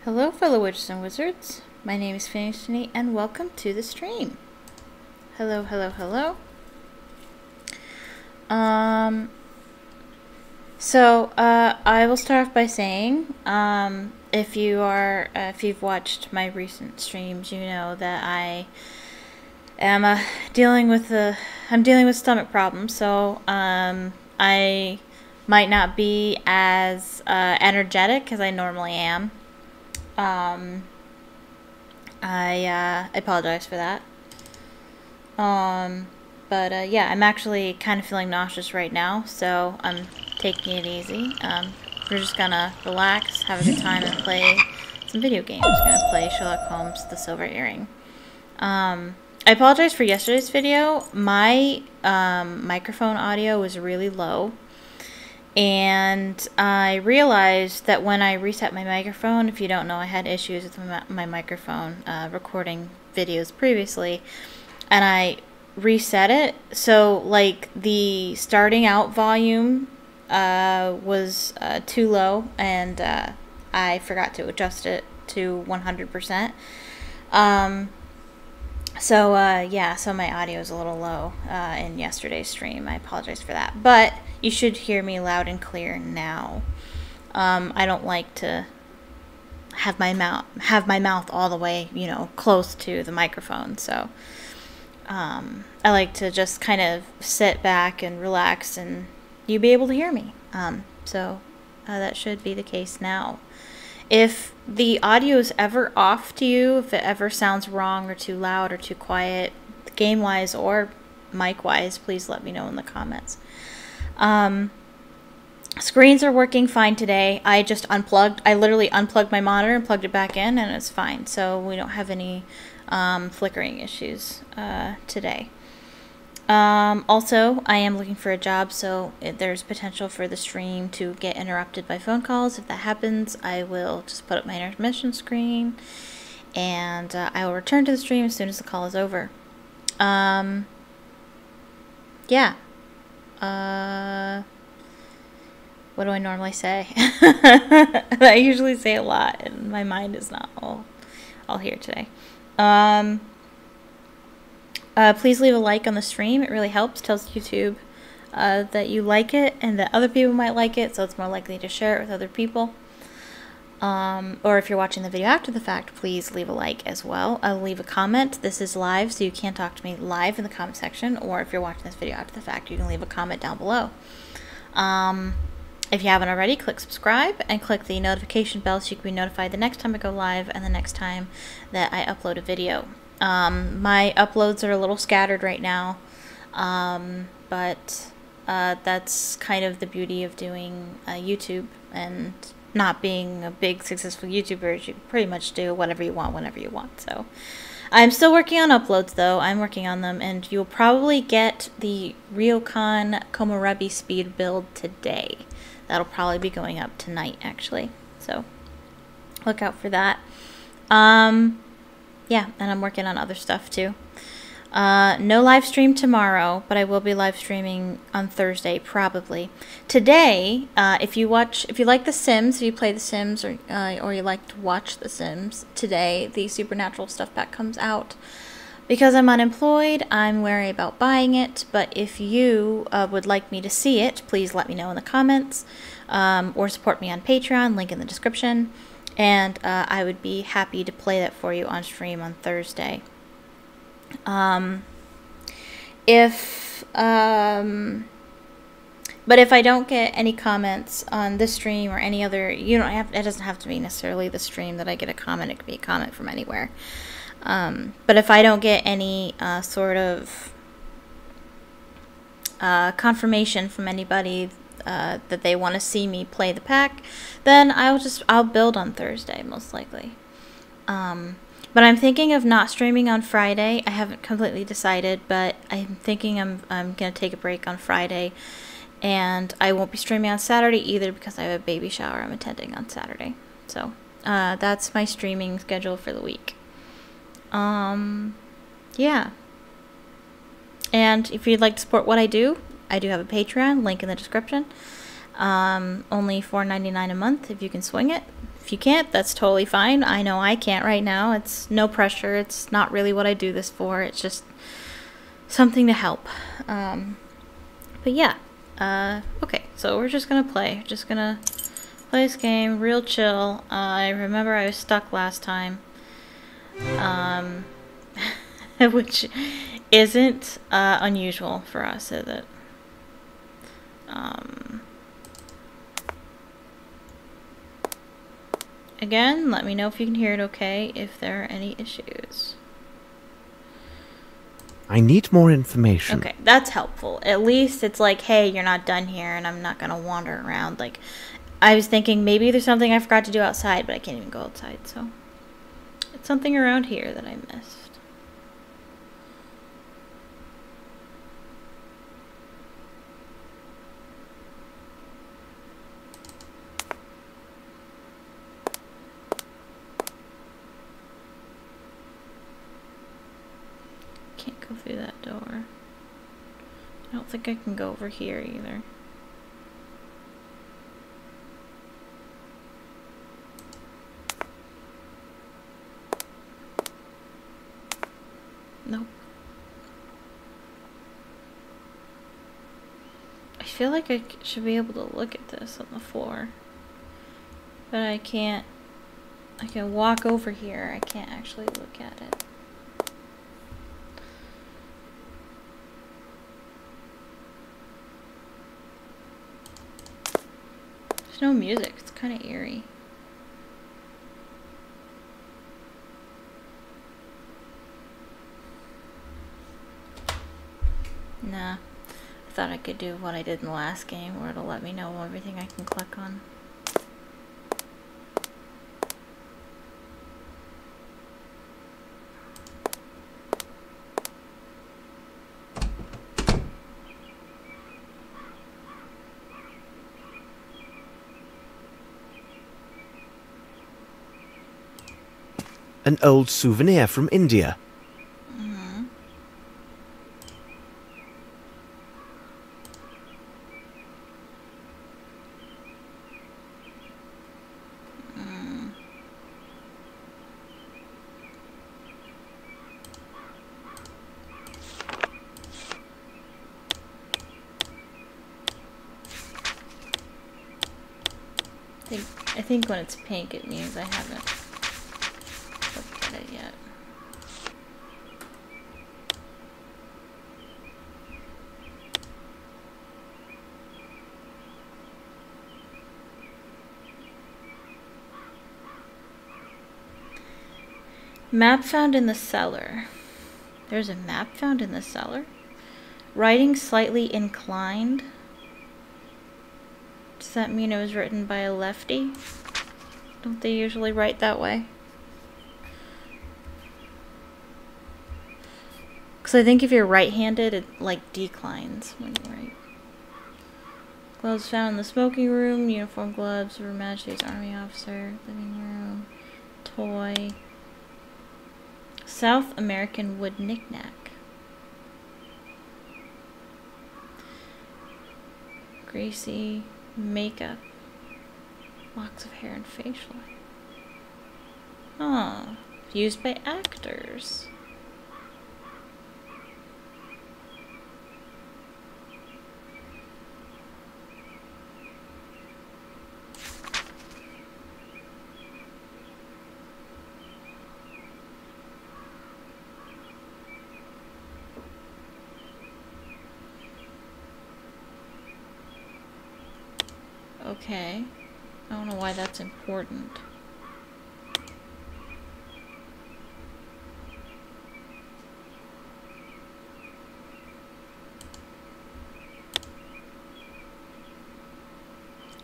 Hello fellow witches and wizards, my name is PhoenixGinny and welcome to the stream. Hello, hello, hello. I will start off by saying, if you've watched my recent streams, you know that I am dealing with stomach problems, so I might not be as energetic as I normally am. I apologize for that. Yeah, I'm actually kind of feeling nauseous right now, so I'm taking it easy. We're just gonna relax, have a good time, and play some video games. Gonna play Sherlock Holmes, The Silver Earring. I apologize for yesterday's video. My microphone audio was really low. And I realized that when I reset my microphone, if you don't know, I had issues with my microphone recording videos previously, and I reset it, so like the starting out volume was too low, and I forgot to adjust it to 100%. Yeah, so my audio is a little low in yesterday's stream. I apologize for that, but you should hear me loud and clear now. I don't like to have my mouth all the way, close to the microphone. So I like to just kind of sit back and relax, and you'll be able to hear me. That should be the case now. If the audio is ever off to you, if it ever sounds wrong or too loud or too quiet, game-wise or mic-wise, please let me know in the comments. Screens are working fine today. I literally unplugged my monitor and plugged it back in, and it's fine. So we don't have any flickering issues today. Also, I am looking for a job, so there's potential for the stream to get interrupted by phone calls. If that happens, I will just put up my intermission screen, and I will return to the stream as soon as the call is over. Yeah. What do I normally say? I usually say a lot, and my mind is not all here today. Please leave a like on the stream. It really helps. Tells YouTube that you like it and that other people might like it, so it's more likely to share it with other people. Or if you're watching the video after the fact, please leave a like as well. I'll leave a comment. This is live, so you can talk to me live in the comment section, or if you're watching this video after the fact, you can leave a comment down below. If you haven't already, click subscribe and click the notification bell so you can be notified the next time I go live and the next time that I upload a video. My uploads are a little scattered right now, but that's kind of the beauty of doing YouTube and not being a big successful YouTuber. You can pretty much do whatever you want whenever you want. So I'm still working on uploads, though. I'm working on them, and you'll probably get the Ryokan Komorebi speed build today. That'll probably be going up tonight, actually. So look out for that. Yeah, and I'm working on other stuff too. No live stream tomorrow, but I will be live streaming on Thursday, probably. Today, if you like The Sims, if you play The Sims, or you like to watch The Sims, today the Supernatural stuff pack comes out. Because I'm unemployed, I'm wary about buying it, but if you would like me to see it, please let me know in the comments, or support me on Patreon, link in the description. And I would be happy to play that for you on stream on Thursday. But if I don't get any comments on this stream or any other, it doesn't have to be necessarily the stream that I get a comment. It could be a comment from anywhere. But if I don't get any sort of confirmation from anybody that they want to see me play the pack, then I'll build on Thursday, most likely. But I'm thinking of not streaming on Friday. I haven't completely decided, but I'm thinking I'm gonna take a break on Friday, and I won't be streaming on Saturday either because I have a baby shower I'm attending on Saturday. So that's my streaming schedule for the week. Yeah. And if you'd like to support what I do have a Patreon, link in the description. Only $4.99 a month if you can swing it. If you can't, that's totally fine. I know I can't right now. It's no pressure. It's not really what I do this for. It's just something to help. But yeah. Okay, so we're just gonna play. Just gonna play this game, real chill. I remember I was stuck last time. Which isn't unusual for us, is it? Again, let me know if you can hear it okay, if there are any issues. I need more information. Okay, that's helpful. At least it's like, hey, you're not done here, and I'm not gonna wander around. Like, I was thinking maybe there's something I forgot to do outside, but I can't even go outside, so. It's something around here that I missed. Can't go through that door. I don't think I can go over here either. Nope. I feel like I should be able to look at this on the floor. But I can't. I can walk over here. I can't actually look at it. There's no music. It's kind of eerie. Nah. I thought I could do what I did in the last game, where it'll let me know everything I can click on. An old souvenir from India. I think when it's pink it means I haven't looked at it yet. Map found in the cellar. There's a map found in the cellar? Writing slightly inclined. Does that mean it was written by a lefty? Don't they usually write that way? Because I think if you're right-handed, it like declines when you write. Gloves found in the smoking room. Uniform gloves for Her Majesty's Army officer. Living room. Toy. South American wood knickknack. Greasy makeup. Locks of hair and facial. Oh, used by actors. Okay. I don't know why that's important.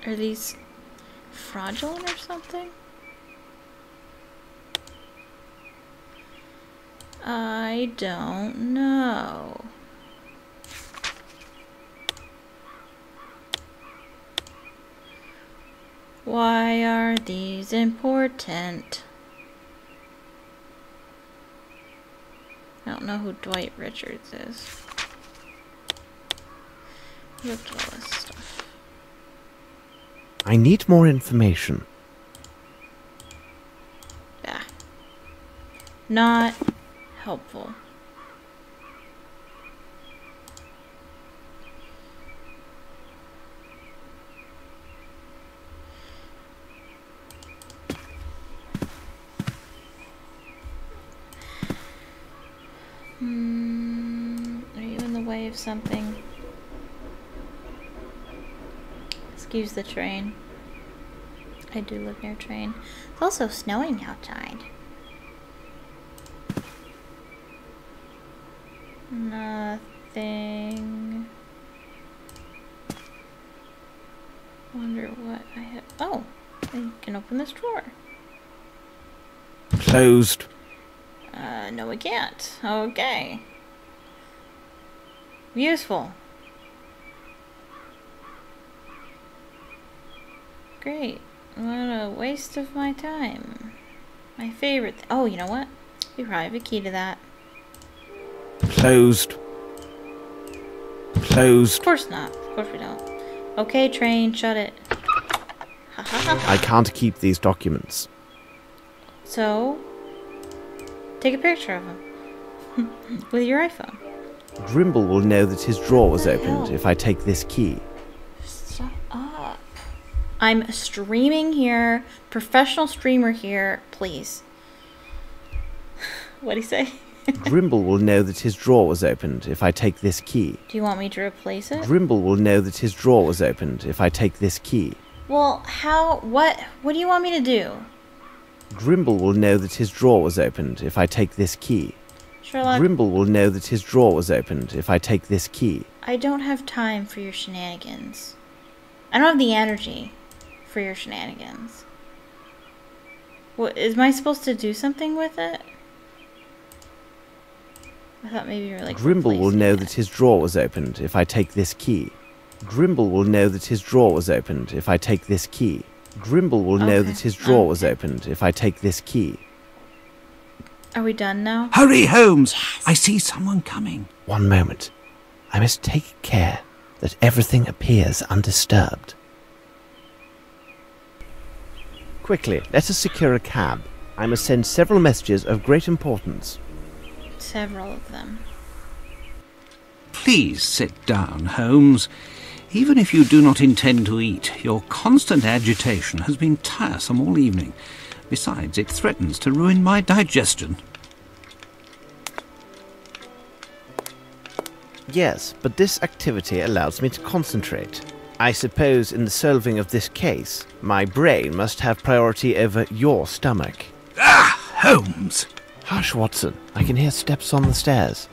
Are these fraudulent or something? I don't know. Why are these important? I don't know who Dwight Richards is. Look at all this stuff. I need more information. Not helpful. Are you in the way of something? Excuse the train. I do live near a train. It's also snowing outside. Nothing. Wonder what I have. Oh, I can open this drawer. Closed. No we can't. Okay. Useful. Great. What a waste of my time. My favorite oh, you know what? We probably have a key to that. Closed. Closed. Of course not. Of course we don't. Okay, train, shut it. Ha ha ha. I can't keep these documents. So, take a picture of him. With your iPhone. Grimble will know that his drawer was What the opened hell? if I take this key. Shut up. I'm streaming here. Professional streamer here. Please. What'd he say? Grimble will know that his drawer was opened if I take this key. Do you want me to replace it? Grimble will know that his drawer was opened if I take this key. Well, how? What do you want me to do? Grimble will know that his drawer was opened if I take this key. Sherlock, Grimble will know that his drawer was opened if I take this key. I don't have time for your shenanigans. I don't have the energy for your shenanigans. What, am I supposed to do something with it? I thought maybe you were like Grimble will replacing know it. that his drawer was opened if I take this key. Grimble will know that his drawer was opened if I take this key. Grimble will know Okay. that his drawer was Okay. opened if I take this key. Are we done now? Hurry, Holmes! I see someone coming. One moment. I must take care that everything appears undisturbed. Quickly, let us secure a cab. I must send several messages of great importance. Several of them. Please sit down, Holmes. Even if you do not intend to eat, your constant agitation has been tiresome all evening. Besides, it threatens to ruin my digestion. Yes, but this activity allows me to concentrate. I suppose in the solving of this case, my brain must have priority over your stomach. Ah, Holmes! Hush, Watson. I can hear steps on the stairs.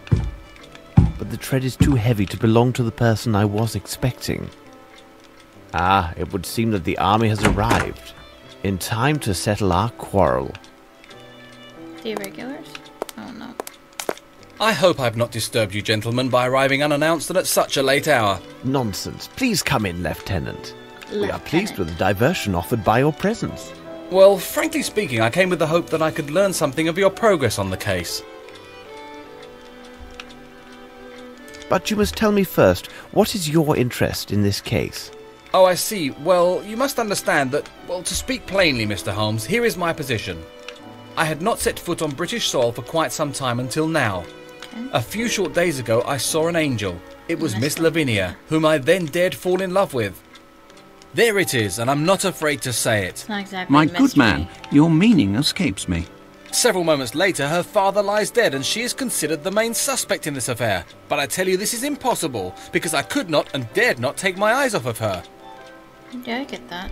But the tread is too heavy to belong to the person I was expecting. Ah, it would seem that the army has arrived. In time to settle our quarrel. The irregulars? Oh no. I hope I've not disturbed you gentlemen by arriving unannounced and at such a late hour. Nonsense. Please come in, Lieutenant. We are pleased Lieutenant. with the diversion offered by your presence. Well, frankly speaking, I came with the hope that I could learn something of your progress on the case. But you must tell me first, what is your interest in this case? Oh, I see. Well, you must understand that, well, to speak plainly, Mr. Holmes, here is my position. I had not set foot on British soil for quite some time until now. Okay. A few short days ago, I saw an angel. It was Miss Miss Lavinia, whom I then dared fall in love with. There it is, and I'm not afraid to say it. It's not exactly My a good man, mystery. your meaning escapes me. Several moments later, her father lies dead, and she is considered the main suspect in this affair. But I tell you, this is impossible, because I could not and dared not take my eyes off of her. Yeah, I get that.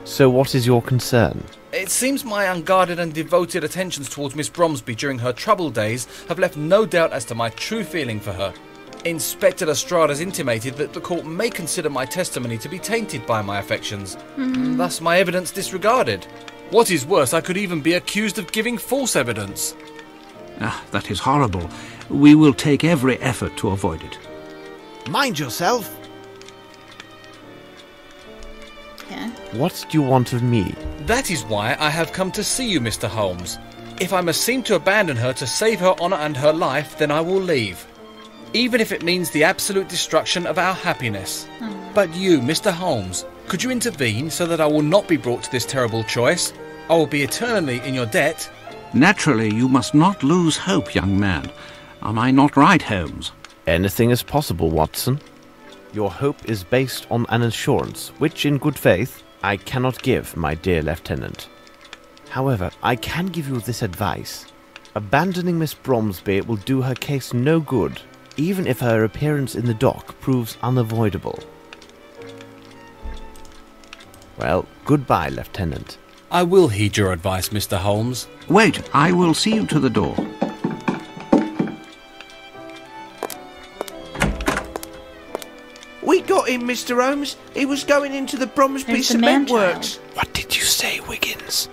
So what is your concern? It seems my unguarded and devoted attentions towards Miss Bromsby during her troubled days have left no doubt as to my true feeling for her. Inspector Lestrade has intimated that the court may consider my testimony to be tainted by my affections, and thus my evidence disregarded. What is worse, I could even be accused of giving false evidence. Ah, that is horrible. We will take every effort to avoid it. Mind yourself! Yeah. What do you want of me? That is why I have come to see you, Mr. Holmes. If I must seem to abandon her to save her honour and her life, then I will leave. Even if it means the absolute destruction of our happiness. But you, Mr. Holmes, could you intervene so that I will not be brought to this terrible choice? I will be eternally in your debt, Naturally, you must not lose hope, young man. Am I not right, Holmes? Anything is possible, Watson. Your hope is based on an assurance, which, in good faith, I cannot give, my dear Lieutenant. However, I can give you this advice. Abandoning Miss Bromsby will do her case no good, even if her appearance in the dock proves unavoidable. Well, goodbye, Lieutenant. I will heed your advice, Mr. Holmes. Wait, I will see you to the door. We got him, Mr. Holmes. He was going into the Bromsby There's the Cement man-child. Works. What did you say, Wiggins?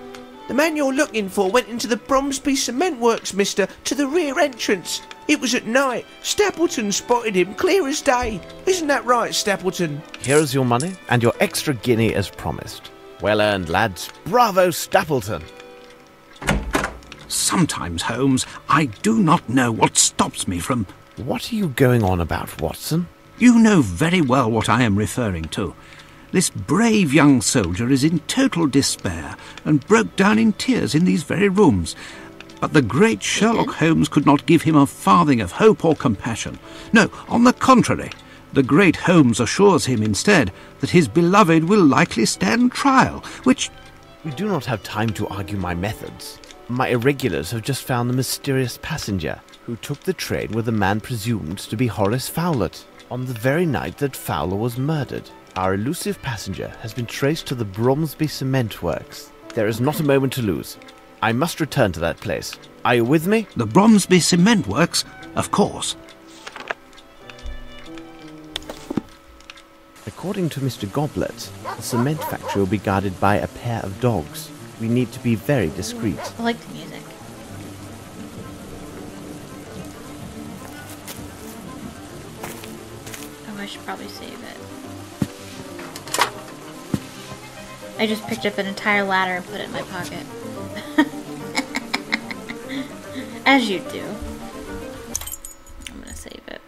The man you're looking for went into the Bromsby Cement Works, mister, to the rear entrance. It was at night. Stapleton spotted him clear as day. Isn't that right, Stapleton? Here is your money, and your extra guinea as promised. Well earned, lads. Bravo, Stapleton! Sometimes, Holmes, I do not know what stops me from... What are you going on about, Watson? You know very well what I am referring to. This brave young soldier is in total despair and broke down in tears in these very rooms. But the great Sherlock Holmes could not give him a farthing of hope or compassion. No, on the contrary, the great Holmes assures him instead that his beloved will likely stand trial, which... We do not have time to argue my methods. My irregulars have just found the mysterious passenger who took the train with a man presumed to be Horace Fowlett on the very night that Fowler was murdered. Our elusive passenger has been traced to the Bromsby Cement Works. There is not a moment to lose. I must return to that place. Are you with me? The Bromsby Cement Works, of course. According to Mr. Goblet, the cement factory will be guarded by a pair of dogs. We need to be very discreet. I like the music. Oh, I should probably save it. I just picked up an entire ladder and put it in my pocket. As you do. I'm gonna save it.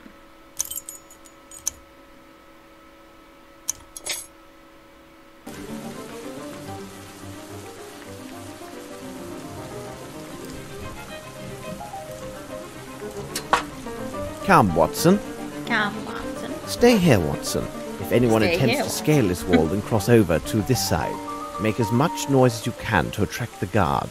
Come, Watson. Come, Watson. Stay here, Watson. If anyone Stay attempts here. to scale this wall and cross over to this side, make as much noise as you can to attract the guard.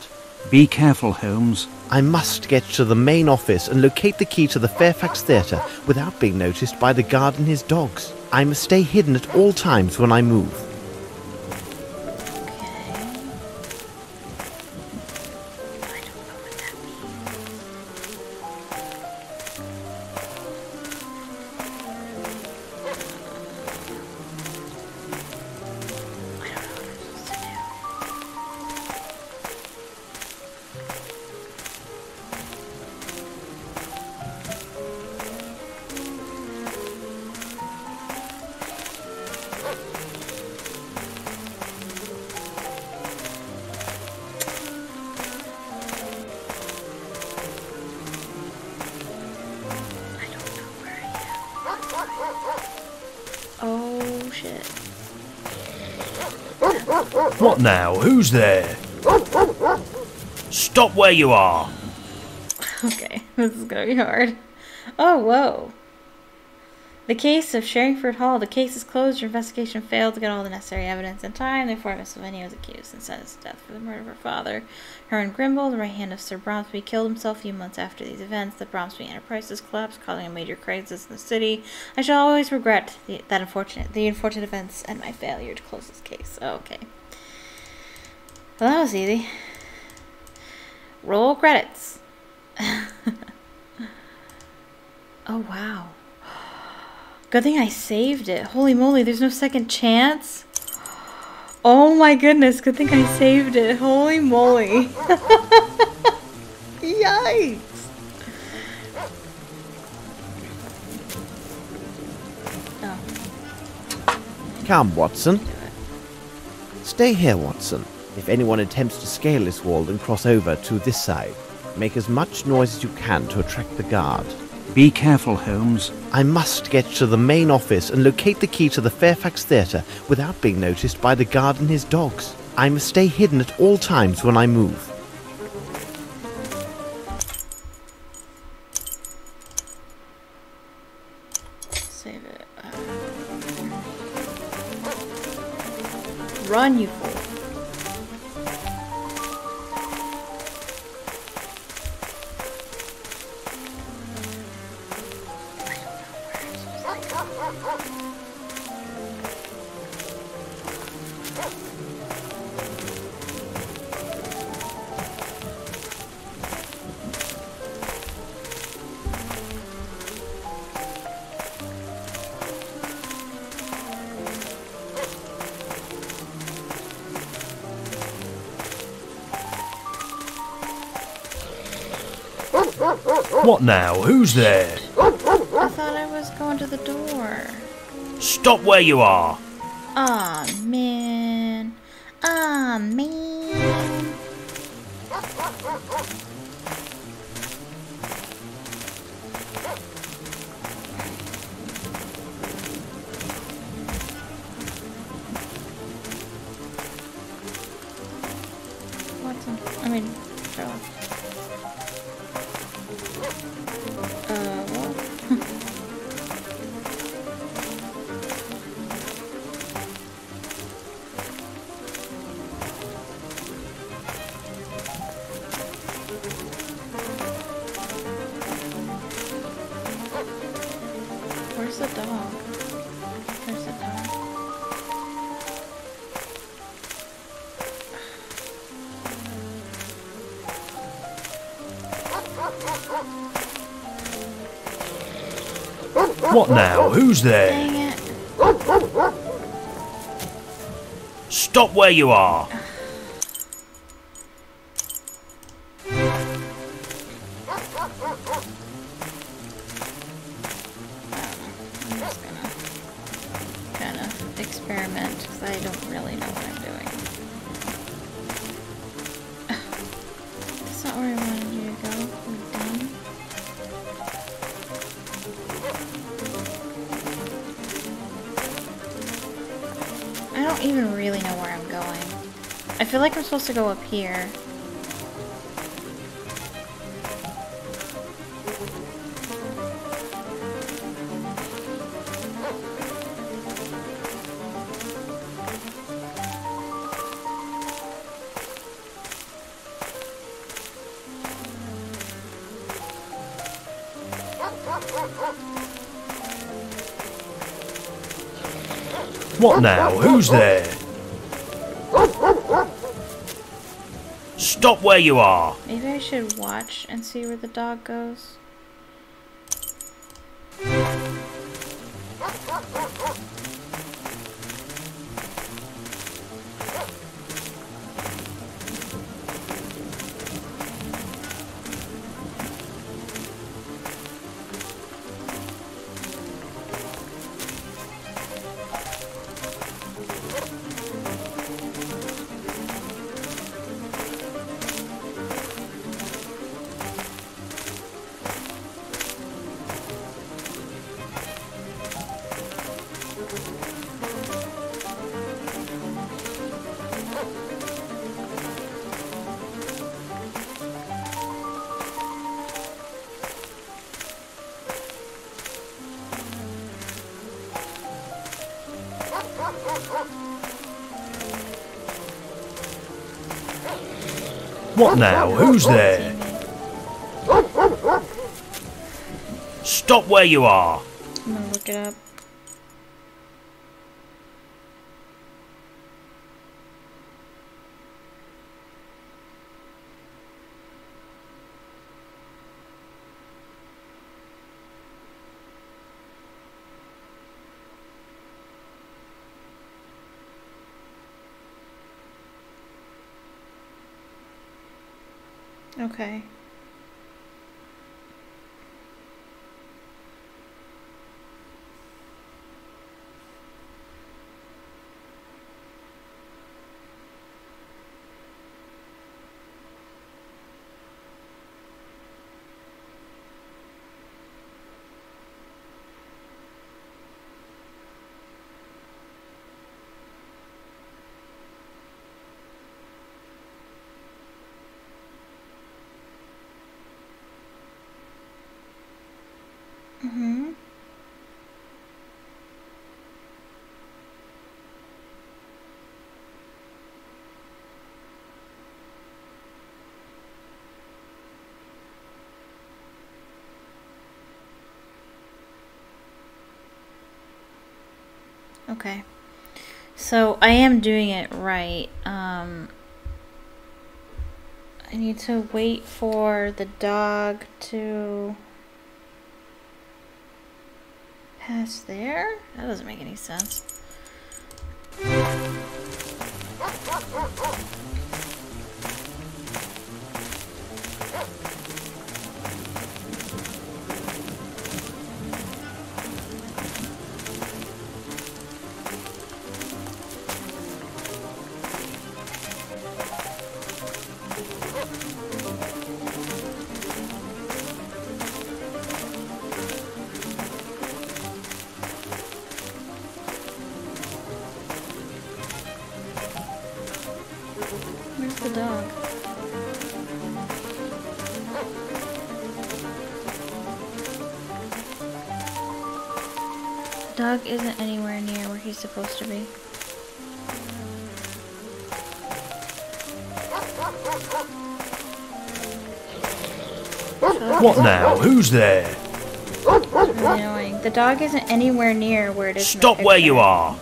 Be careful, Holmes. I must get to the main office and locate the key to the Fairfax Theatre without being noticed by the guard and his dogs. I must stay hidden at all times when I move. Oh, shit. What now? Who's there? Stop where you are! Okay, this is gonna be hard. Oh, whoa. The case of Sherringford Hall. The case is closed. Your investigation failed to get all the necessary evidence in time. Therefore, Miss Lavinia was accused and sentenced to death for the murder of her father. Herman Grimble, the right hand of Sir Bromsby, killed himself a few months after these events. The Bromsby Enterprises collapsed, causing a major crisis in the city. I shall always regret the unfortunate events and my failure to close this case. Okay. Well, that was easy. Roll credits. Oh, wow. Good thing I saved it. Holy moly, there's no second chance. Oh my goodness, good thing I saved it. Holy moly. Yikes. Oh. Come, Watson. Stay here, Watson. If anyone attempts to scale this wall and cross over to this side, make as much noise as you can to attract the guard. Be careful, Holmes. I must get to the main office and locate the key to the Fairfax Theatre without being noticed by the guard and his dogs. I must stay hidden at all times when I move. Run, you fool. What now? Who's there? I thought I was going to the door. Stop where you are! Aw, man. Aw, man. Watson. I mean, Sherlock. Well. Where's the dog? Where's the dog? What now? Who's there? Dang it. Stop where you are! I'm just gonna kind of experiment because I don't really know what I'm doing. That's not where I wanted you to go. We're done. I don't even really know where I'm going. I feel like I'm supposed to go up here. What now? Who's there? Stop where you are! Maybe I should watch and see where the dog goes. What now? Who's there? Stop where you are! I'm gonna look it up. Okay. Okay. So I am doing it right. I need to wait for the dog to pass there? That doesn't make any sense. Where's the dog? The dog isn't anywhere near where he's supposed to be. What now? Who's there? It's really annoying. The dog isn't anywhere near where it is in the Stop where you picture. are!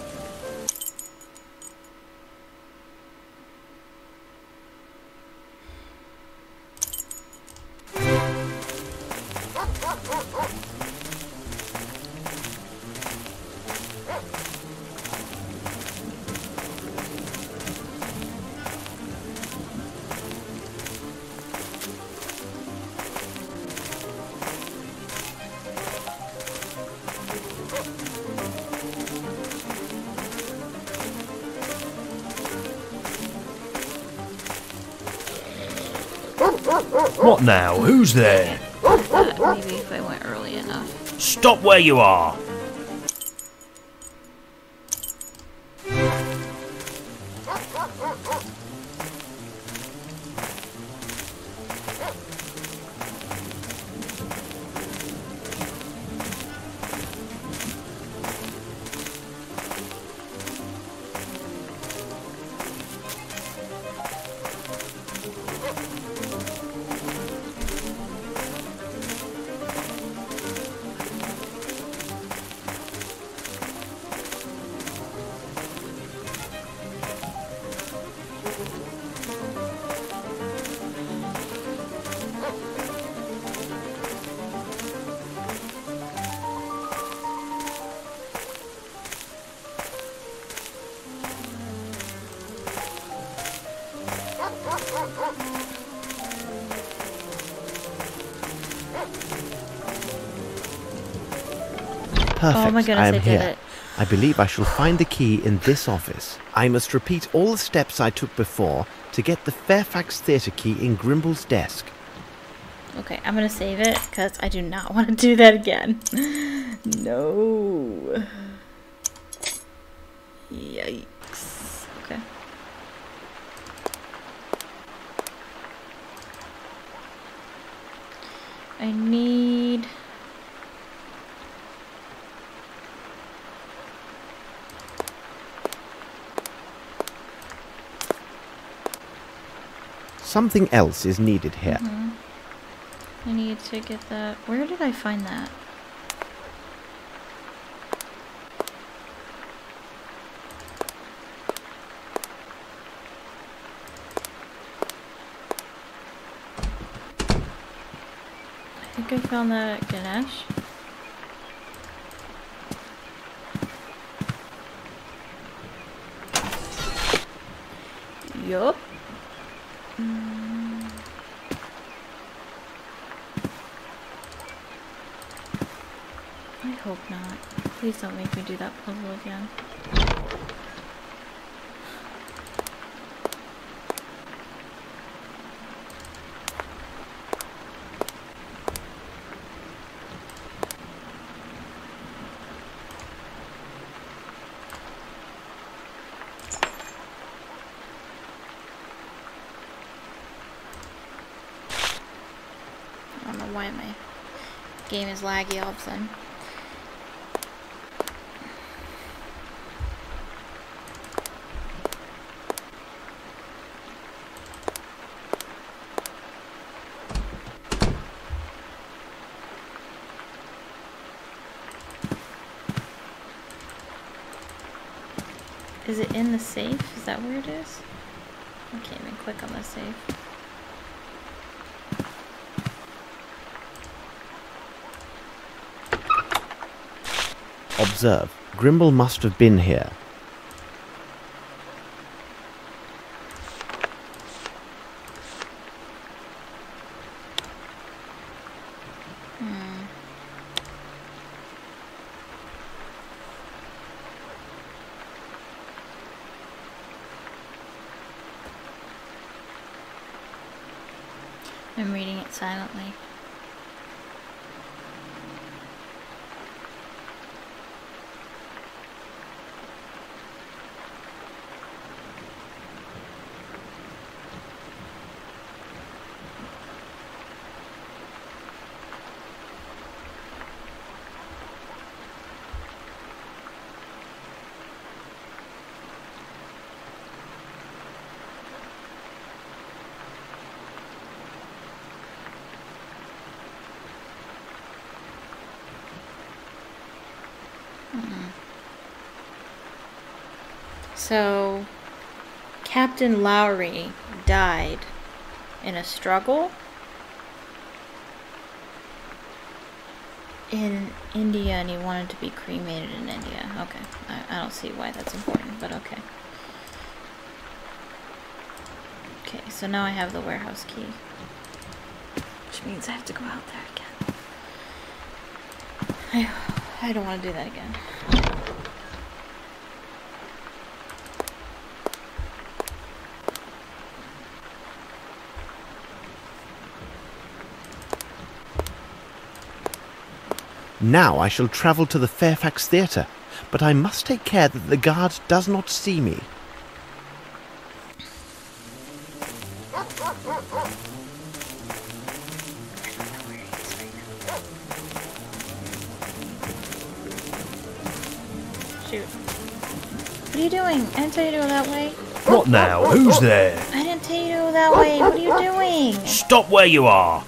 What now? Who's there? Maybe if I went early enough. Stop where you are! Perfect. Oh my goodness, I am I did here. it. I believe I shall find the key in this office. I must repeat all the steps I took before to get the Fairfax Theatre key in Grimble's desk. Okay, I'm gonna save it because I do not want to do that again. No. Yikes. Okay. I need... Something else is needed here. I need to get that. Where did I find that? I think I found that at Ganesh. Yup. I hope not. Please don't make me do that puzzle again. I don't know why my game is laggy all of a sudden. Is it in the safe? Is that where it is? I can't even click on the safe. Observe. Grimble must have been here. I'm reading it silently. So, Captain Lowry died in a struggle in India, and he wanted to be cremated in India. Okay, I don't see why that's important, but okay. Okay, so now I have the warehouse key, which means I have to go out there again. I don't want to do that again. Now I shall travel to the Fairfax Theatre, but I must take care that the guard does not see me. Shoot. What are you doing? I didn't tell you to go that way. What now? Who's there? I didn't tell you to go that way. What are you doing? Stop where you are!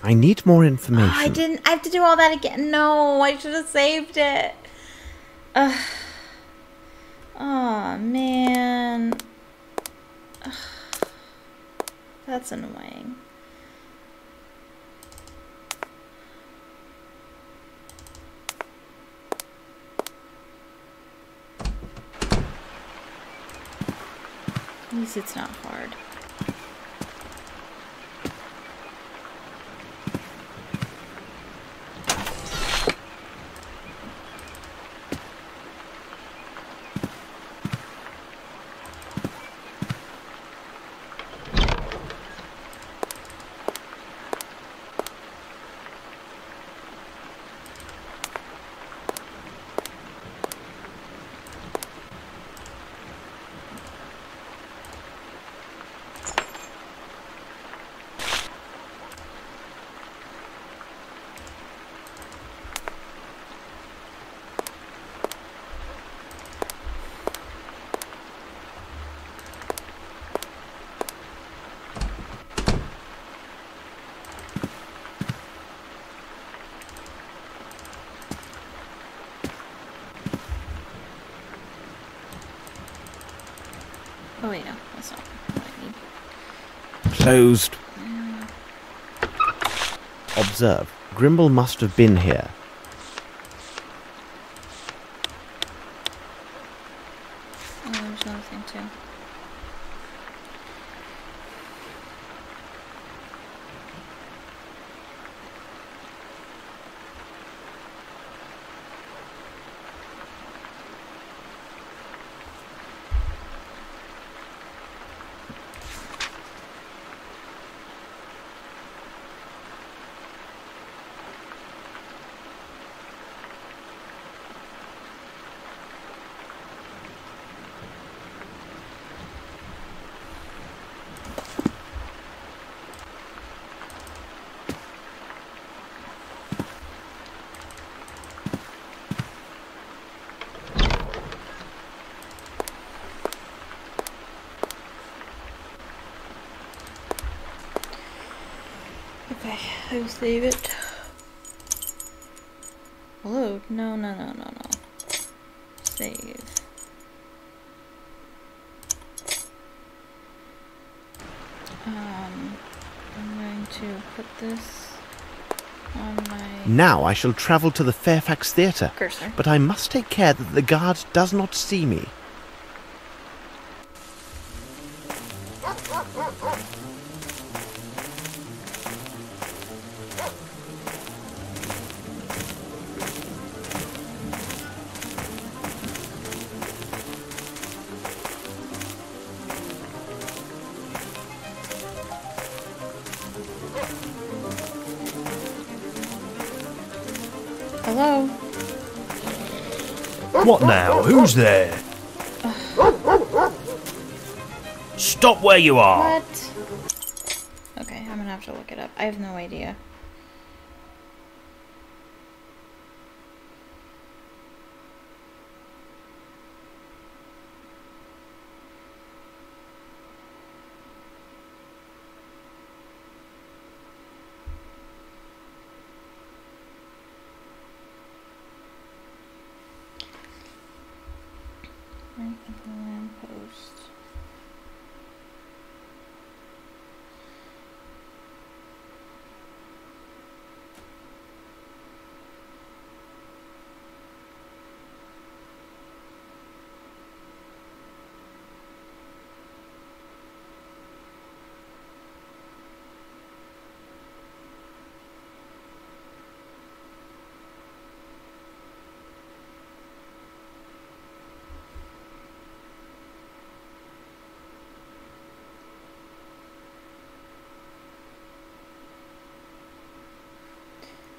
I need more information. Oh, I have to do all that again. No, I should have saved it. Oh, man. Ugh. That's annoying. At least it's not hard. Oh wait, no, that's not what I need. Closed. Observe. Grimble must have been here. Oh, there's another thing too. Okay, I'll save it. Load? No, no, no, no, no. Save. I'm going to put this on my Now I shall travel to the Fairfax Theatre, cursor. but I must take care that the guard does not see me. Hello? What now? Who's there? Stop where you are! What? Okay, I'm gonna have to look it up. I have no idea. Right at the lamppost.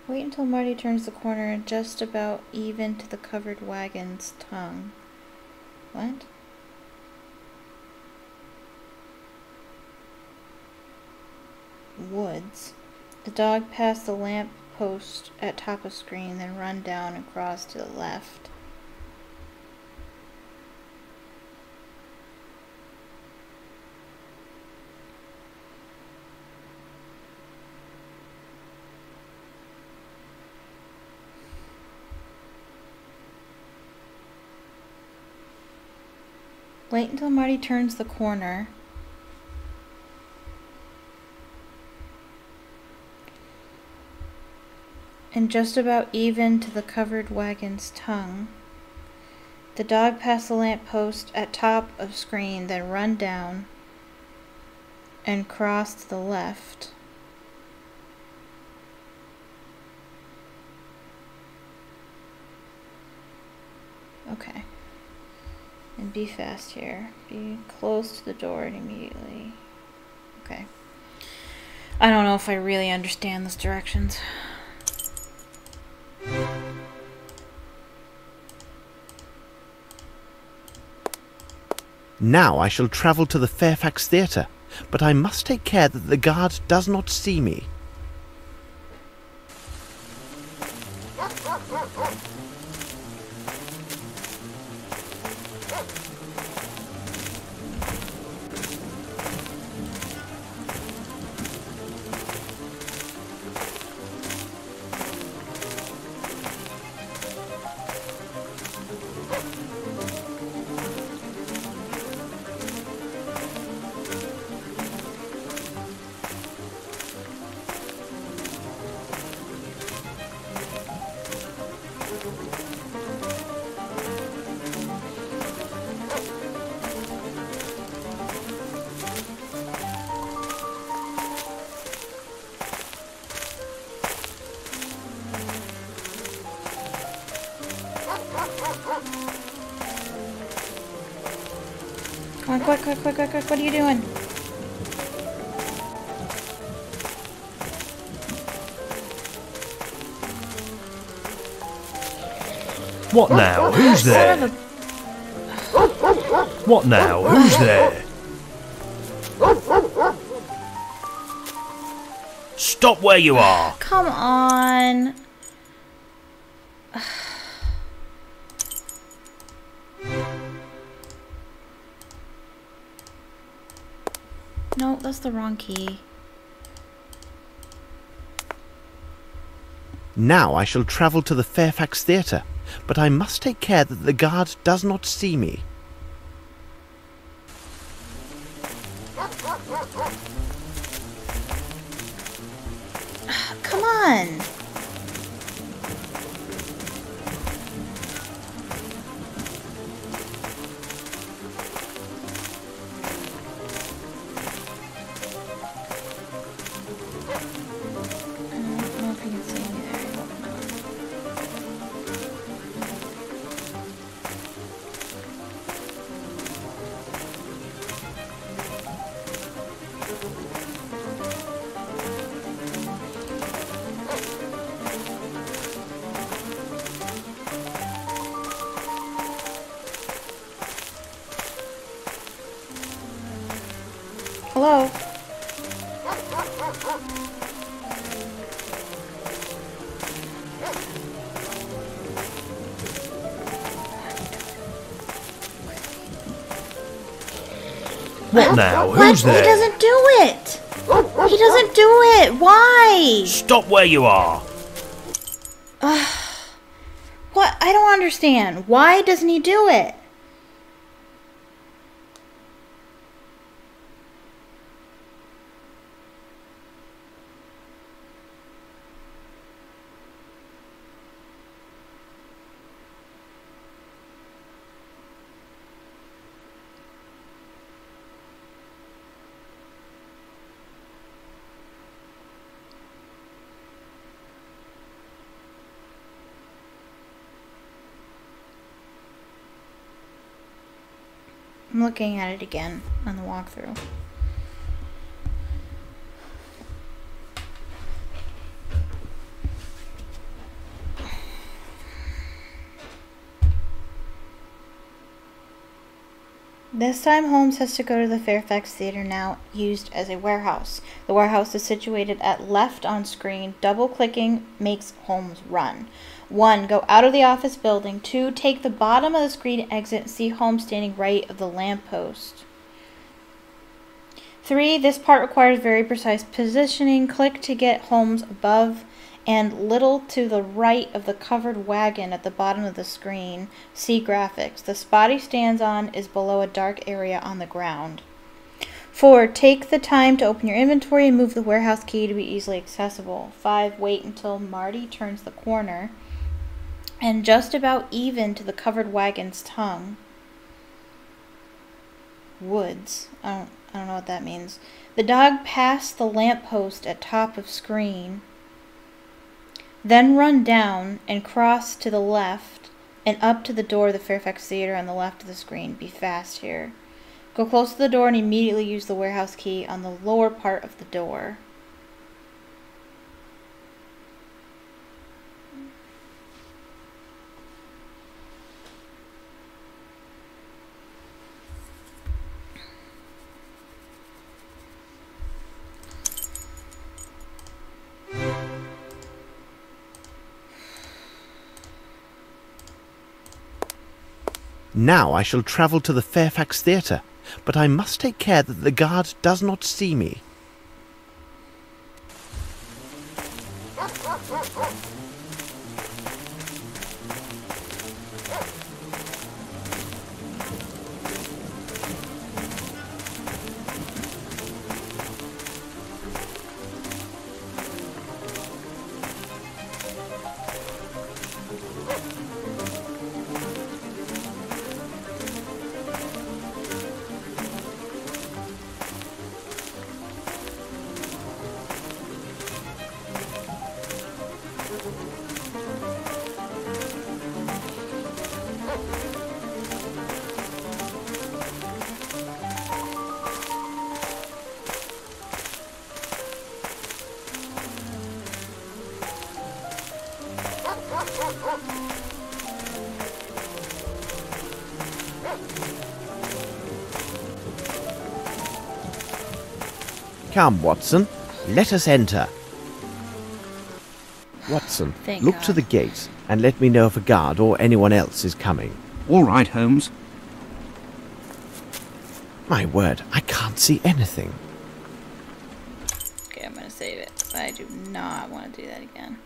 Wait until Marty turns the corner and just about even to the covered wagon's tongue. What? Woods. The dog passed the lamp post at top of screen, then run down and cross to the left. Wait until Marty turns the corner. And just about even to the covered wagon's tongue. The dog passed the lamp post at top of screen, then run down and cross to the left. Okay. And be fast here. Be close to the door and immediately. Okay. I don't know if I really understand those directions. Now I shall travel to the Fairfax Theatre, but I must take care that the guard does not see me. Come on, quick, quick, quick, quick, quick. What are you doing? What now? Who's there? Son of What now? Who's there? Stop where you are! Come on. No, that's the wrong key. Now I shall travel to the Fairfax Theatre, but I must take care that the guard does not see me. Come on! Hello? What now? What? Who's there? He doesn't do it! He doesn't do it! Why? Stop where you are! What? I don't understand. Why doesn't he do it? I'm looking at it again on the walkthrough. This time Holmes has to go to the Fairfax Theatre, now used as a warehouse. The warehouse is situated at left on screen. Double-clicking makes Holmes run. 1. Go out of the office building. 2. Take the bottom of the screen exit and see Holmes standing right of the lamppost. 3. This part requires very precise positioning. Click to get Holmes above and little to the right of the covered wagon at the bottom of the screen. See graphics. The spot he stands on is below a dark area on the ground. 4. Take the time to open your inventory and move the warehouse key to be easily accessible. 5. Wait until Marty turns the corner and just about even to the covered wagon's tongue. Woods. I don't know what that means. The dog passed the lamppost at top of screen. Then run down and cross to the left and up to the door of the Fairfax Theatre on the left of the screen. Be fast here. Go close to the door and immediately use the warehouse key on the lower part of the door. Now I shall travel to the Fairfax Theatre, but I must take care that the guard does not see me. Come, Watson, let us enter. Watson, Thank look God. to the gate and let me know if a guard or anyone else is coming. All right, Holmes. My word, I can't see anything. Okay, I'm going to save it. I do not want to do that again.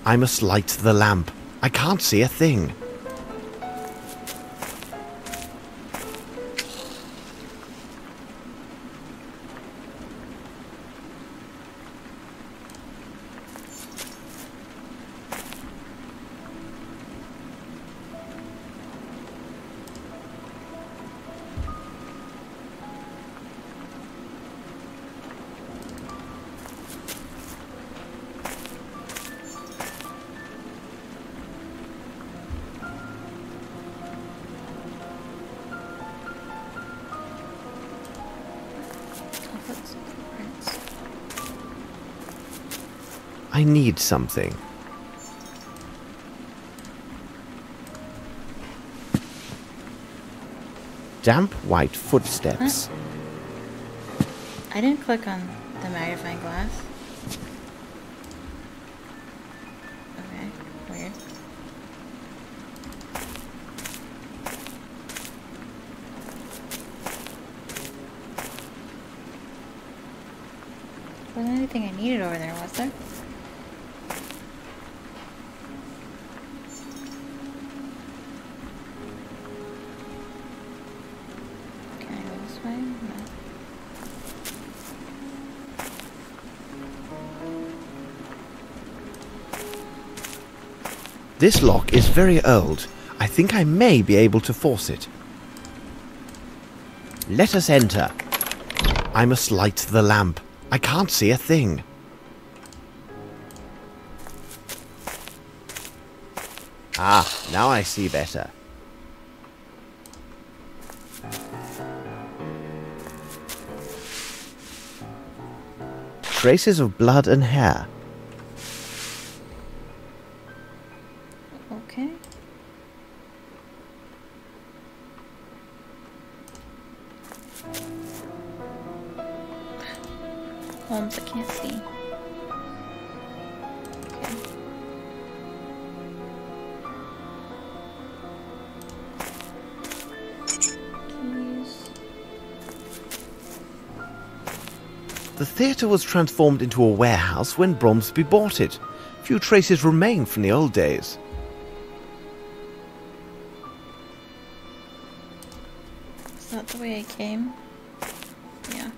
I must light the lamp. I can't see a thing. I need something. Damp white footsteps. Huh? I didn't click on the magnifying glass. Okay, weird. Wasn't anything I needed over there, was there? Can I go this way? No. This lock is very old. I think I may be able to force it. Let us enter. I must light the lamp. I can't see a thing. Ah, now I see better. Traces of blood and hair. Okay. Holmes, I can't see. Okay. Keys. The theatre was transformed into a warehouse when Bromsby bought it. Few traces remain from the old days. Is that the way I came? Yeah.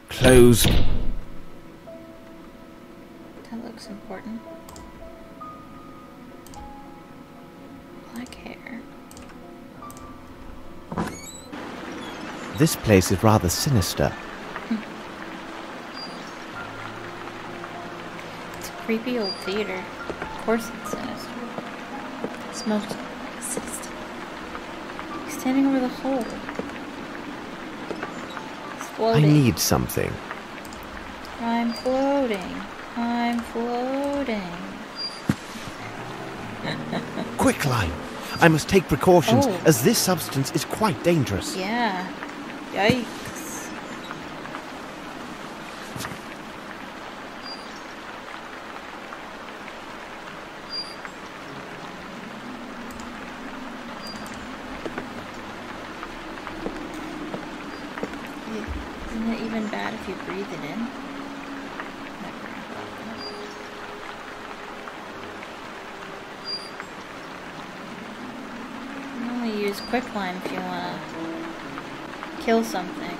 Closed. That looks important. Black hair. This place is rather sinister. It's a creepy old theater. Of course it's sinister. It smells like sinister. He's standing over the hole. He's I floating. need something. I'm floating. I'm floating. Quicklime! I must take precautions, Oh. as this substance is quite dangerous. Yeah. Yikes. Isn't it even bad if you breathe it in? You only use quicklime if you want to kill something.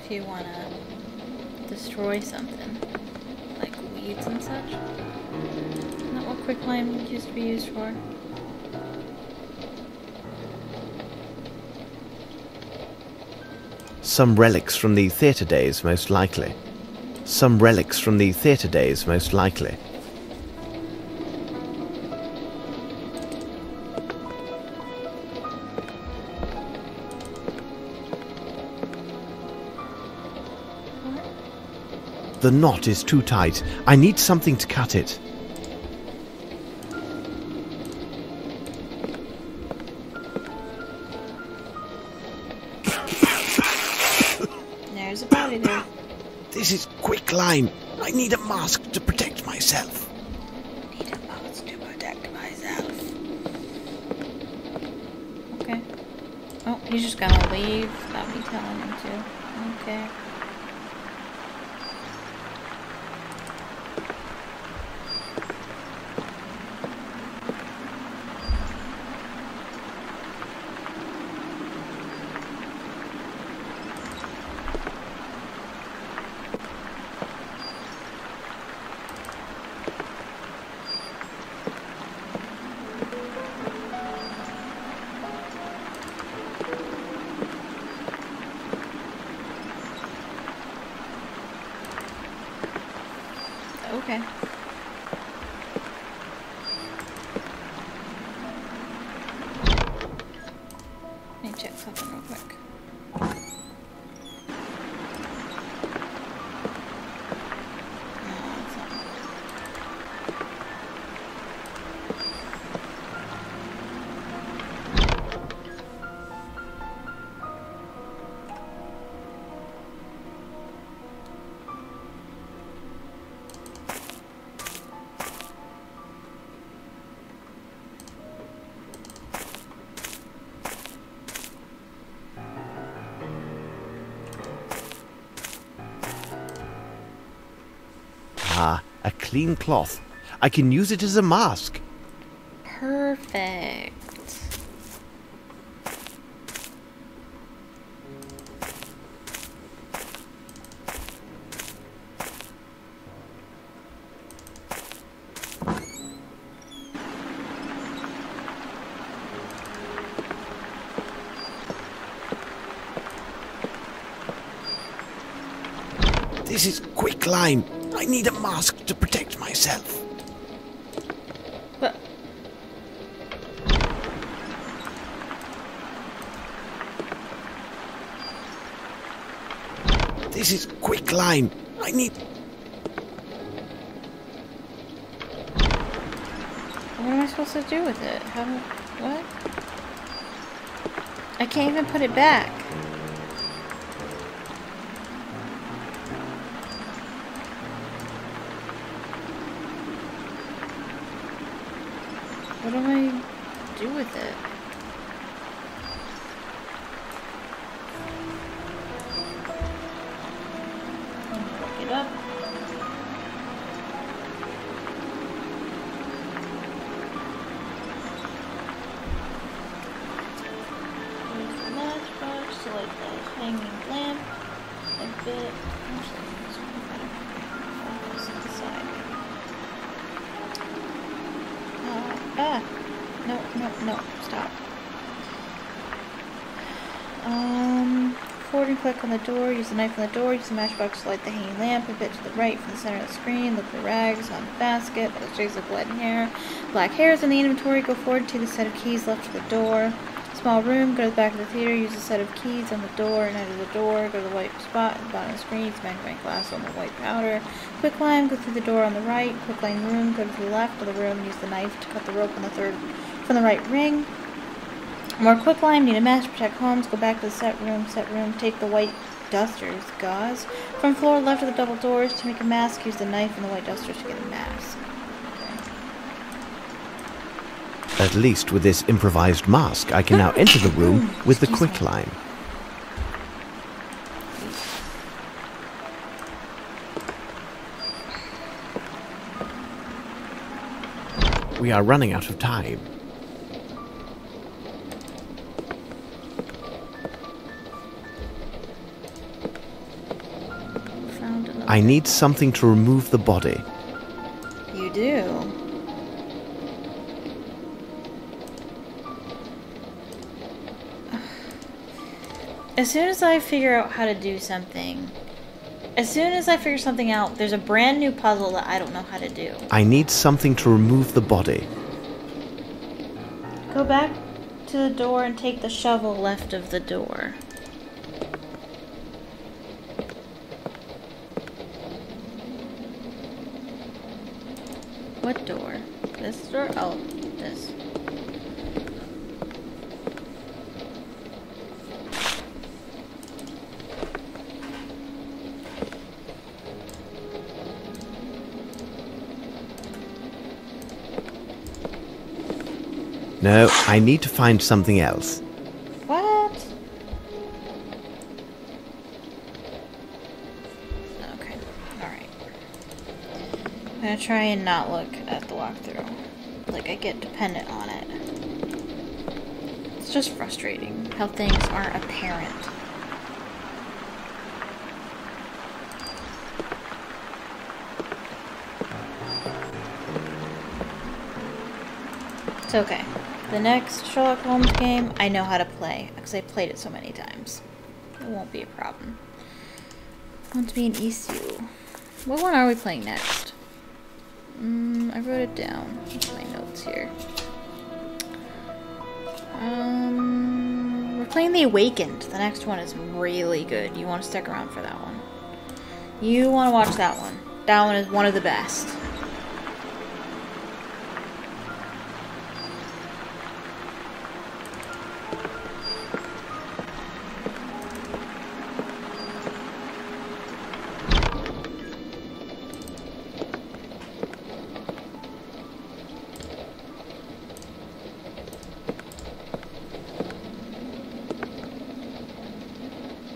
If you want to destroy something, like weed. beads and such. Isn't that what quicklime used to be used for? Some relics from the theatre days, most likely. Some relics from the theatre days, most likely. The knot is too tight. I need something to cut it. There's a body there. This is quicklime. I need a mask to protect myself. Need a mask to protect myself. Okay. Oh, he's just gonna leave without me telling him to. Okay. Okay. Let me check something real quick. No, it's not. Ah, a clean cloth. I can use it as a mask. Perfect. This is quicklime. I need a mask to protect myself. But This is quicklime. I need... what am I supposed to do with it? How do... what? I can't even put it back. What do I do with it? Look it up. There's the matchbox, so like the hanging lamp, a bit. Actually, this one better. Focus on the side. No, stop. Forward and click on the door, use the knife on the door, use the matchbox to light the hanging lamp, a bit to the right from the center of the screen, look for rags on the basket, that trace of blood and hair. Black hairs in the inventory, go forward to the set of keys left to the door. Small room, go to the back of the theater, use the set of keys on the door and enter the door, go to the white spot at the bottom of the screen, use magnifying glass on the white powder. Quicklime, go through the door on the right, quicklime room, go to the left of the room and use the knife to cut the rope on the third from the right ring. More quicklime, need a match, protect Holmes, go back to the set room, take the white dusters, gauze. From floor left of the double doors, to make a mask, use the knife and the white dusters to get a mask. Okay. At least with this improvised mask, I can now enter the room with the quicklime. We are running out of time. I need something to remove the body. do? As soon as I figure out how to do something, as soon as I figure something out, there's a brand new puzzle that I don't know how to do. I need something to remove the body. Go back to the door and take the shovel left of the door. What door? This door? Oh, this. No, I need to find something else. What? Okay, alright. I'm gonna try and not look at the walkthrough. Like, I get dependent on it. It's just frustrating how things aren't apparent. It's okay. The next Sherlock Holmes game, I know how to play, because I played it so many times. It won't be a problem. It won't be an issue. What one are we playing next? I wrote it down. What's my notes here? We're playing The Awakened. The next one is really good. You want to stick around for that one. You want to watch that one. That one is one of the best.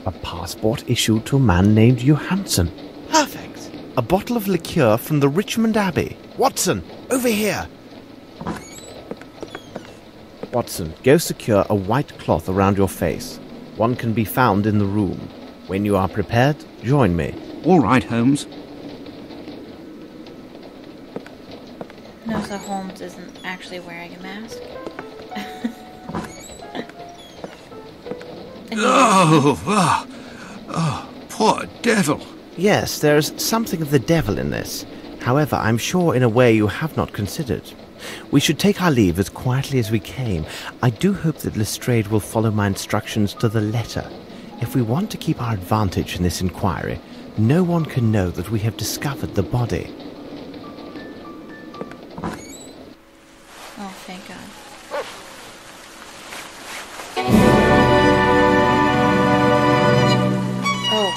A passport issued to a man named Johansson. Perfect. A bottle of liqueur from the Richmond Abbey. Watson, over here. Watson, go secure a white cloth around your face. One can be found in the room. When you are prepared, join me. All right, Holmes. No, so Holmes isn't actually wearing a mask. Oh, poor devil. Yes, there's something of the devil in this. However, I'm sure in a way you have not considered. We should take our leave as quietly as we came. I do hope that Lestrade will follow my instructions to the letter. If we want to keep our advantage in this inquiry, no one can know that we have discovered the body. Oh, thank God. Oh.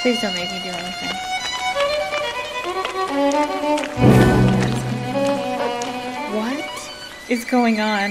Please don't make me do anything. What is going on?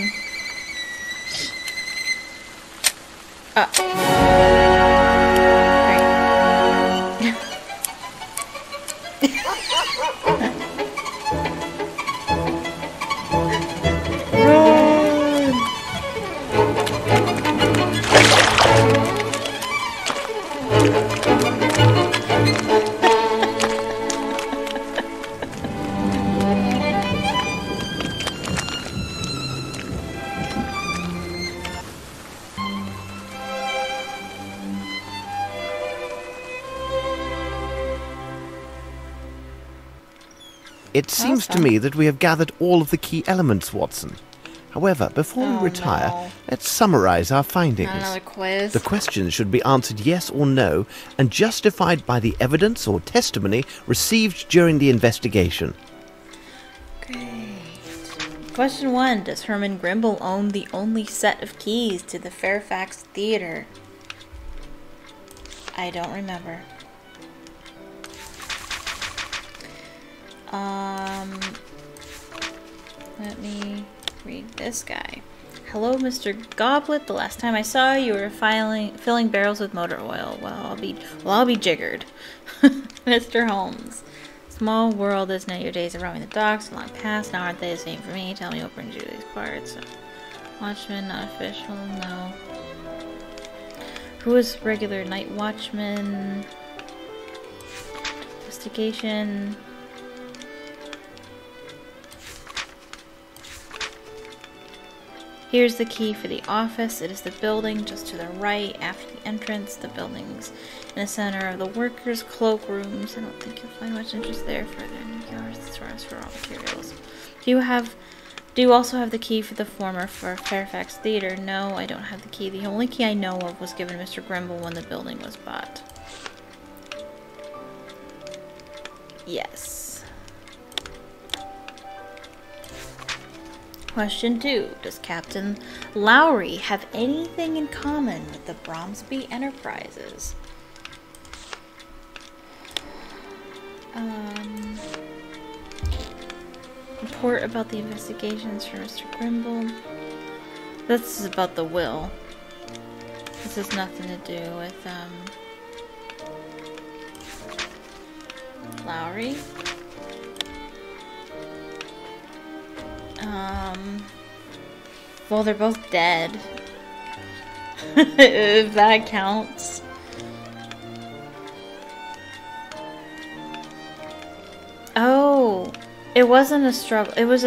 It seems to me that we have gathered all of the key elements, Watson. However, before we retire, let's summarize our findings. Not another quiz. The questions should be answered yes or no, and justified by the evidence or testimony received during the investigation. Great. Question 1. Does Herman Grimble own the only set of keys to the Fairfax Theater? I don't remember. Let me read this guy. Hello, Mr. Goblet. The last time I saw you, were filling barrels with motor oil. Well, I'll be jiggered. Mr. Holmes. Small world, isn't it? Your days of roaming the docks, long past. Now aren't they the same for me? Tell me what brings you to these parts. Watchman, not official, no. Who is regular night watchman? investigation. Here's the key for the office. It is the building just to the right after the entrance. The building's in the center of the workers' cloakrooms. I don't think you'll find much interest there. Further in the yards, stores for raw materials. Do you also have the key for the former Fairfax Theater? No, I don't have the key. The only key I know of was given Mr. Grimble when the building was bought. Yes. Question 2. Does Captain Lowry have anything in common with the Bromsby Enterprises? Report about the investigations for Mr. Grimble. This is about the will. This has nothing to do with, Lowry. Well, they're both dead. If that counts. Oh, it wasn't a struggle. It was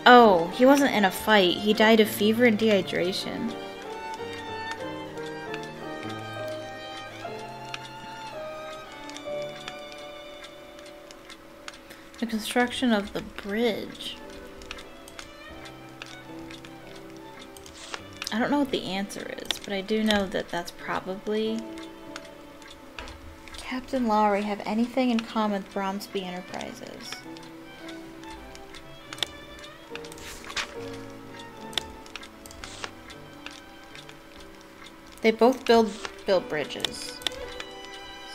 oh, he wasn't in a fight. He died of fever and dehydration. The construction of the bridge. I don't know what the answer is, but I do know that that's probably... Captain Lowry have anything in common with Bromsby Enterprises? They both build bridges.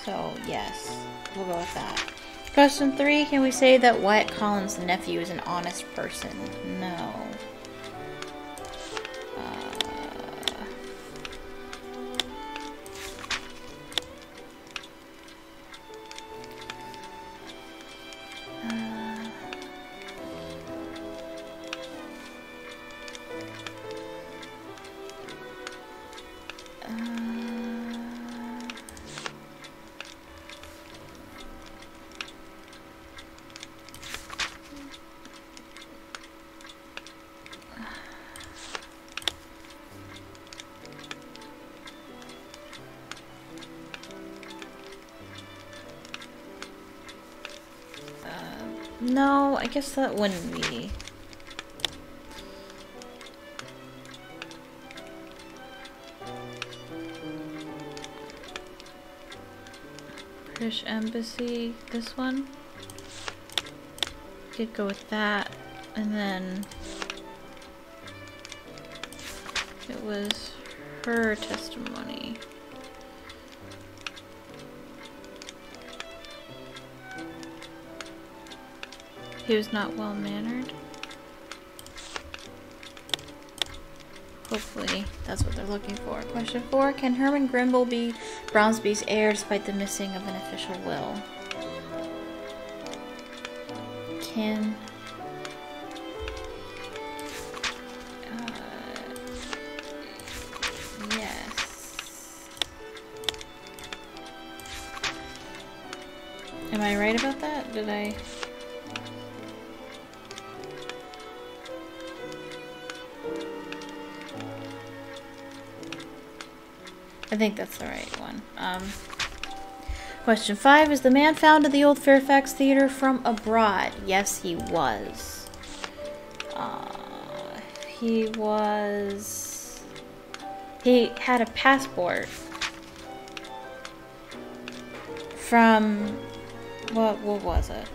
So, yes. We'll go with that. Question 3. Can we say that Wyatt Collins' nephew is an honest person? No. No, I guess that wouldn't be. British Embassy, this one. Could go with that, and then it was her testimony. He was not well-mannered. Hopefully, that's what they're looking for. Question 4. Can Herman Grimble be Bromsby's heir despite the missing of an official will? Can... yes. Am I right about that? Did I... I think that's the right one. Question 5. Is the man found at the old Fairfax Theater from abroad? Yes, he was. He had a passport from... What was it?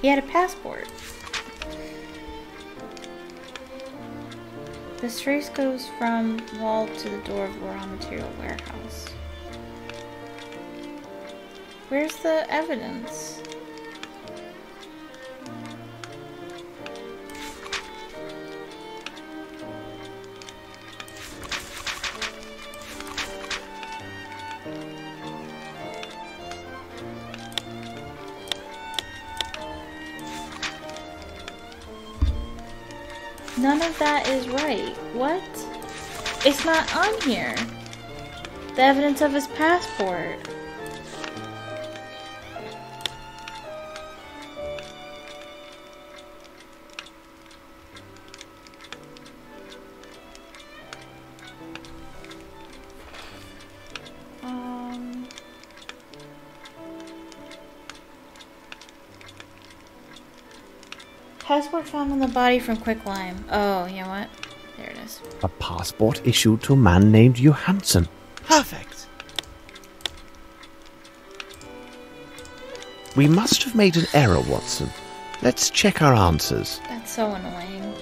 He had a passport. This trace goes from wall to the door of the raw material warehouse. Where's the evidence? None of that is right. What? It's not on here. The evidence of his passport. Passport found on the body from Quicklime. Oh, you know what? There it is. A passport issued to a man named Johansson. Perfect. We must have made an error, Watson. Let's check our answers. That's so annoying.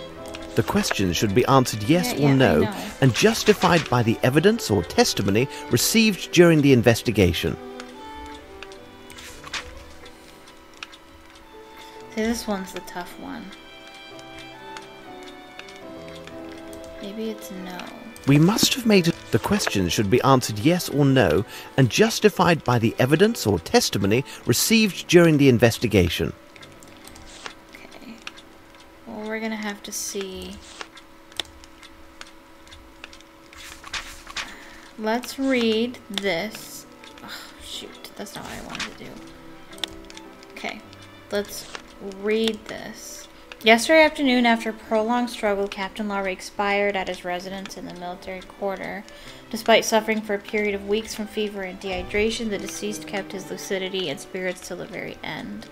The questions should be answered yes Yeah, or I no know. and justified by the evidence or testimony received during the investigation. See, this one's the tough one. Maybe it's no. We must have made the questions should be answered yes or no and justified by the evidence or testimony received during the investigation. Okay. Well, we're gonna have to see. Let's read this. Oh, shoot, that's not what I wanted to do. Okay, let's read this. Yesterday afternoon, after a prolonged struggle, Captain Lowry expired at his residence in the military quarter. Despite suffering for a period of weeks from fever and dehydration, the deceased kept his lucidity and spirits till the very end.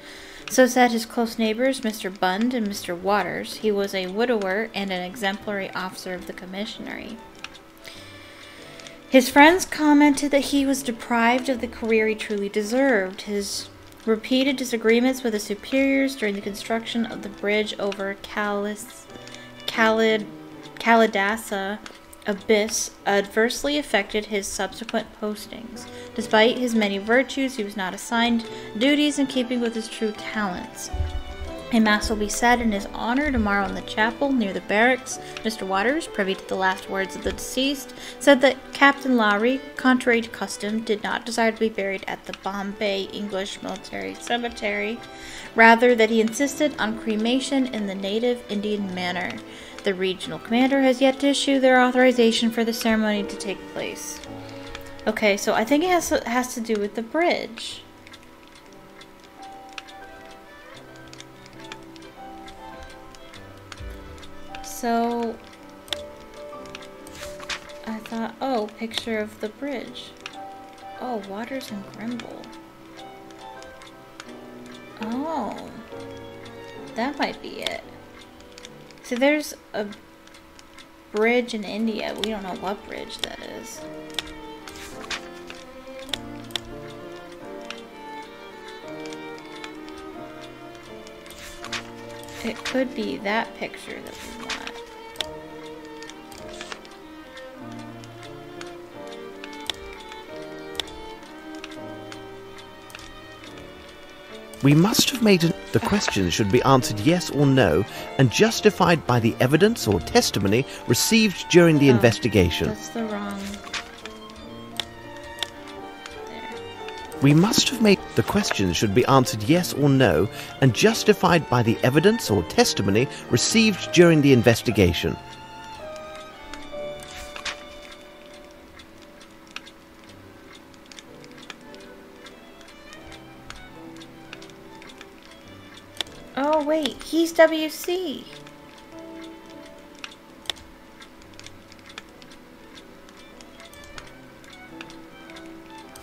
So said his close neighbors, Mr. Bund and Mr. Waters. He was a widower and an exemplary officer of the commissionary. His friends commented that he was deprived of the career he truly deserved. His repeated disagreements with his superiors during the construction of the bridge over Kalidasa Abyss adversely affected his subsequent postings. Despite his many virtues, he was not assigned duties in keeping with his true talents. A mass will be said in his honor tomorrow in the chapel near the barracks. Mr. Waters, privy to the last words of the deceased, said that Captain Lowry, contrary to custom, did not desire to be buried at the Bombay English Military Cemetery, rather that he insisted on cremation in the native Indian manner. The regional commander has yet to issue their authorization for the ceremony to take place. Okay, so I think it has to do with the bridge. So, I thought, oh, picture of the bridge. Oh, Waters and Grimble. Oh, that might be it. So there's a bridge in India. We don't know what bridge that is. It could be that picture that we want. We must have made the questions should be answered yes or no and justified by the evidence or testimony received during the investigation. That's the wrong. There. We must have made the questions should be answered yes or no and justified by the evidence or testimony received during the investigation. Oh wait, he's WC.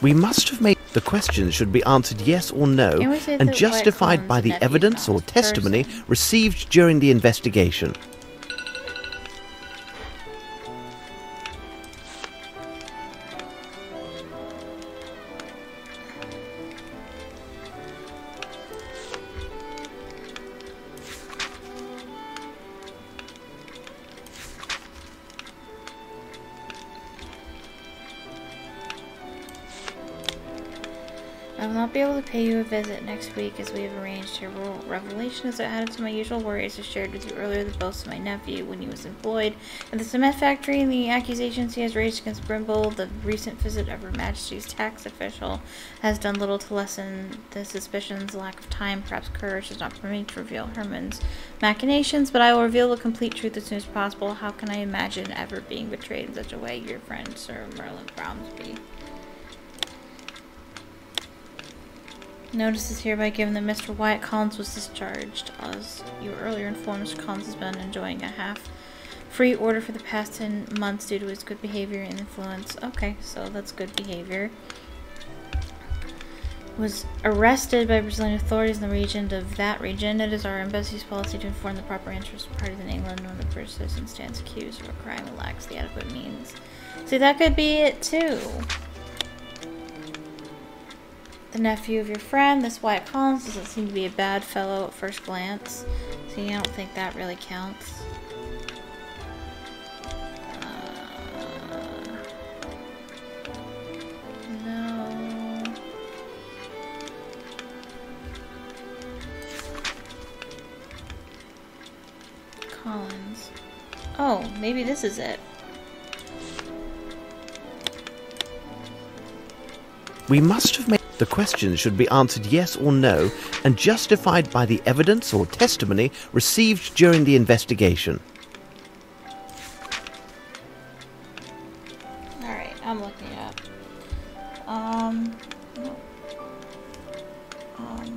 We must have made the questions should be answered yes or no Can we say and that justified White by the Colin's evidence nephew's or not his testimony person? received during the investigation. will not be able to pay you a visit next week as we have arranged. Your revelation is added to my usual worries. I shared with you earlier the boasts of my nephew when he was employed at the cement factory and the accusations he has raised against Brimble. The recent visit of Her Majesty's tax official has done little to lessen the suspicions. Lack of time, perhaps courage, does not permit me to reveal Herman's machinations, but I will reveal the complete truth as soon as possible. How can I imagine ever being betrayed in such a way? Your friend, Sir Merlin Bromsby. Notice is hereby given that Mr. Wyatt Collins was discharged. As you were earlier informed, Mr. Collins has been enjoying a half-free order for the past 10 months due to his good behavior and influence. Okay, so that's good behavior. Was arrested by Brazilian authorities in the region of that region. It is our embassy's policy to inform the proper interested parties in England when the British citizen stands accused of a crime and lacks the adequate means. See, that could be it too. The nephew of your friend, this Wyatt Collins, doesn't seem to be a bad fellow at first glance. See, I don't think that really counts. No. Collins. Oh, maybe this is it. We must have made... The questions should be answered yes or no and justified by the evidence or testimony received during the investigation. Alright, I'm looking it up. No.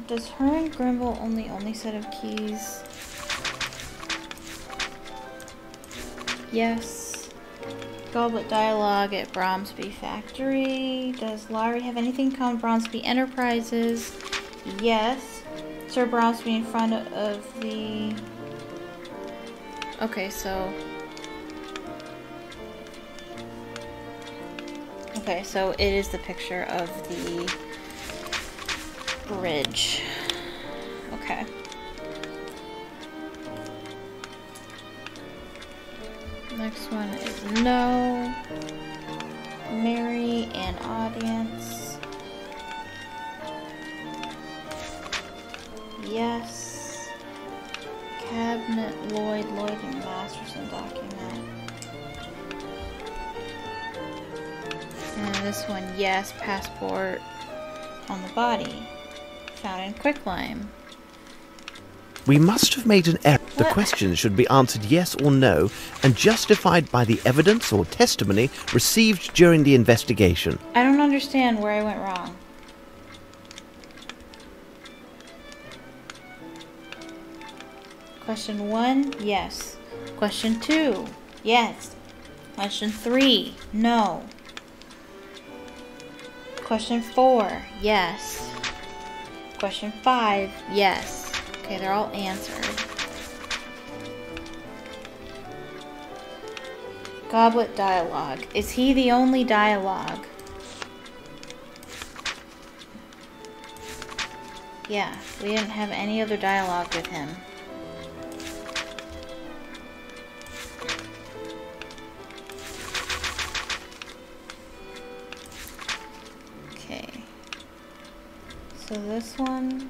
Does Herman Grimble own the only set of keys? Yes. Goblet dialogue at Bromsby Factory. Does Laurie have anything to come with Bromsby Enterprises? Yes. Sir Bromsby in front of the... Okay, so... Okay, so it is the picture of the bridge. Okay. Next one is no. Mary and audience. Yes. Cabinet, Lloyd and Masterson document. And this one, yes. Passport on the body. Found in quicklime. We must have made an error. The What? questions should be answered yes or no and justified by the evidence or testimony received during the investigation. I don't understand where I went wrong. Question 1, yes. Question 2, yes. Question 3, no. Question 4, yes. Question 5, yes. Okay, they're all answered. Goblet dialogue. Is he the only dialogue? Yeah, we didn't have any other dialogue with him. Okay. So this one...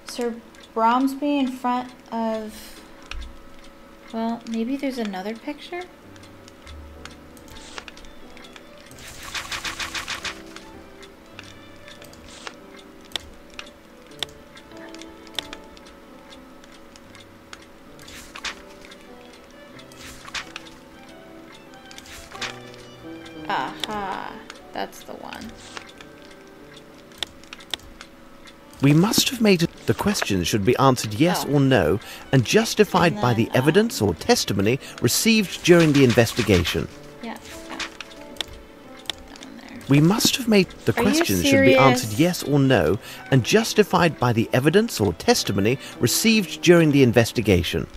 Sir Bromsby in front of... Well, maybe there's another picture? Aha, that's the one. We must have made it. The questions should be answered yes Oh. or no and justified And by then, the evidence or testimony received during the investigation. Yeah. That one there. We must have made... The Are you questions should be answered serious? yes or no and justified by the evidence or testimony received during the investigation.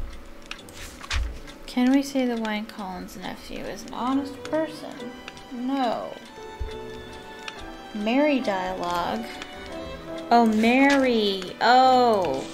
Can we say that Wyatt Collins' nephew is an honest person? No. Mary dialogue. Oh, Mary. Oh.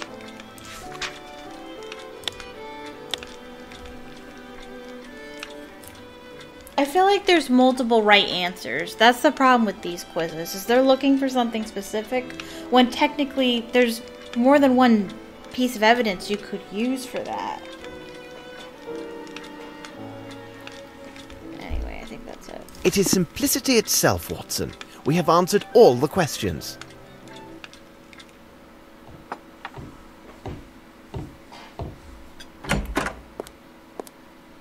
I I feel like there's multiple right answers. That's the problem with these quizzes, is they're looking for something specific when technically there's more than one piece of evidence you could use for that. Anyway, I think that's it. It is simplicity itself, Watson. We have answered all the questions.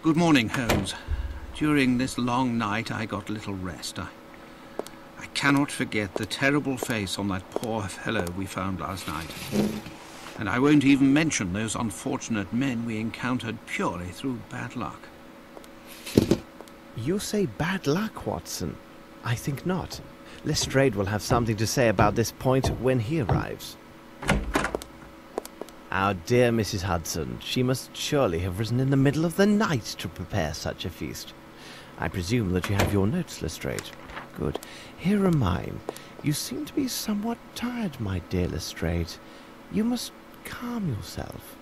Good morning, Holmes. During this long night I got little rest. I cannot forget the terrible face on that poor fellow we found last night. And I won't even mention those unfortunate men we encountered purely through bad luck. You say bad luck, Watson? I think not. Lestrade will have something to say about this point when he arrives. Our dear Mrs. Hudson, she must surely have risen in the middle of the night to prepare such a feast. I presume that you have your notes, Lestrade. Good. Here are mine. You seem to be somewhat tired, my dear Lestrade. You must calm yourself.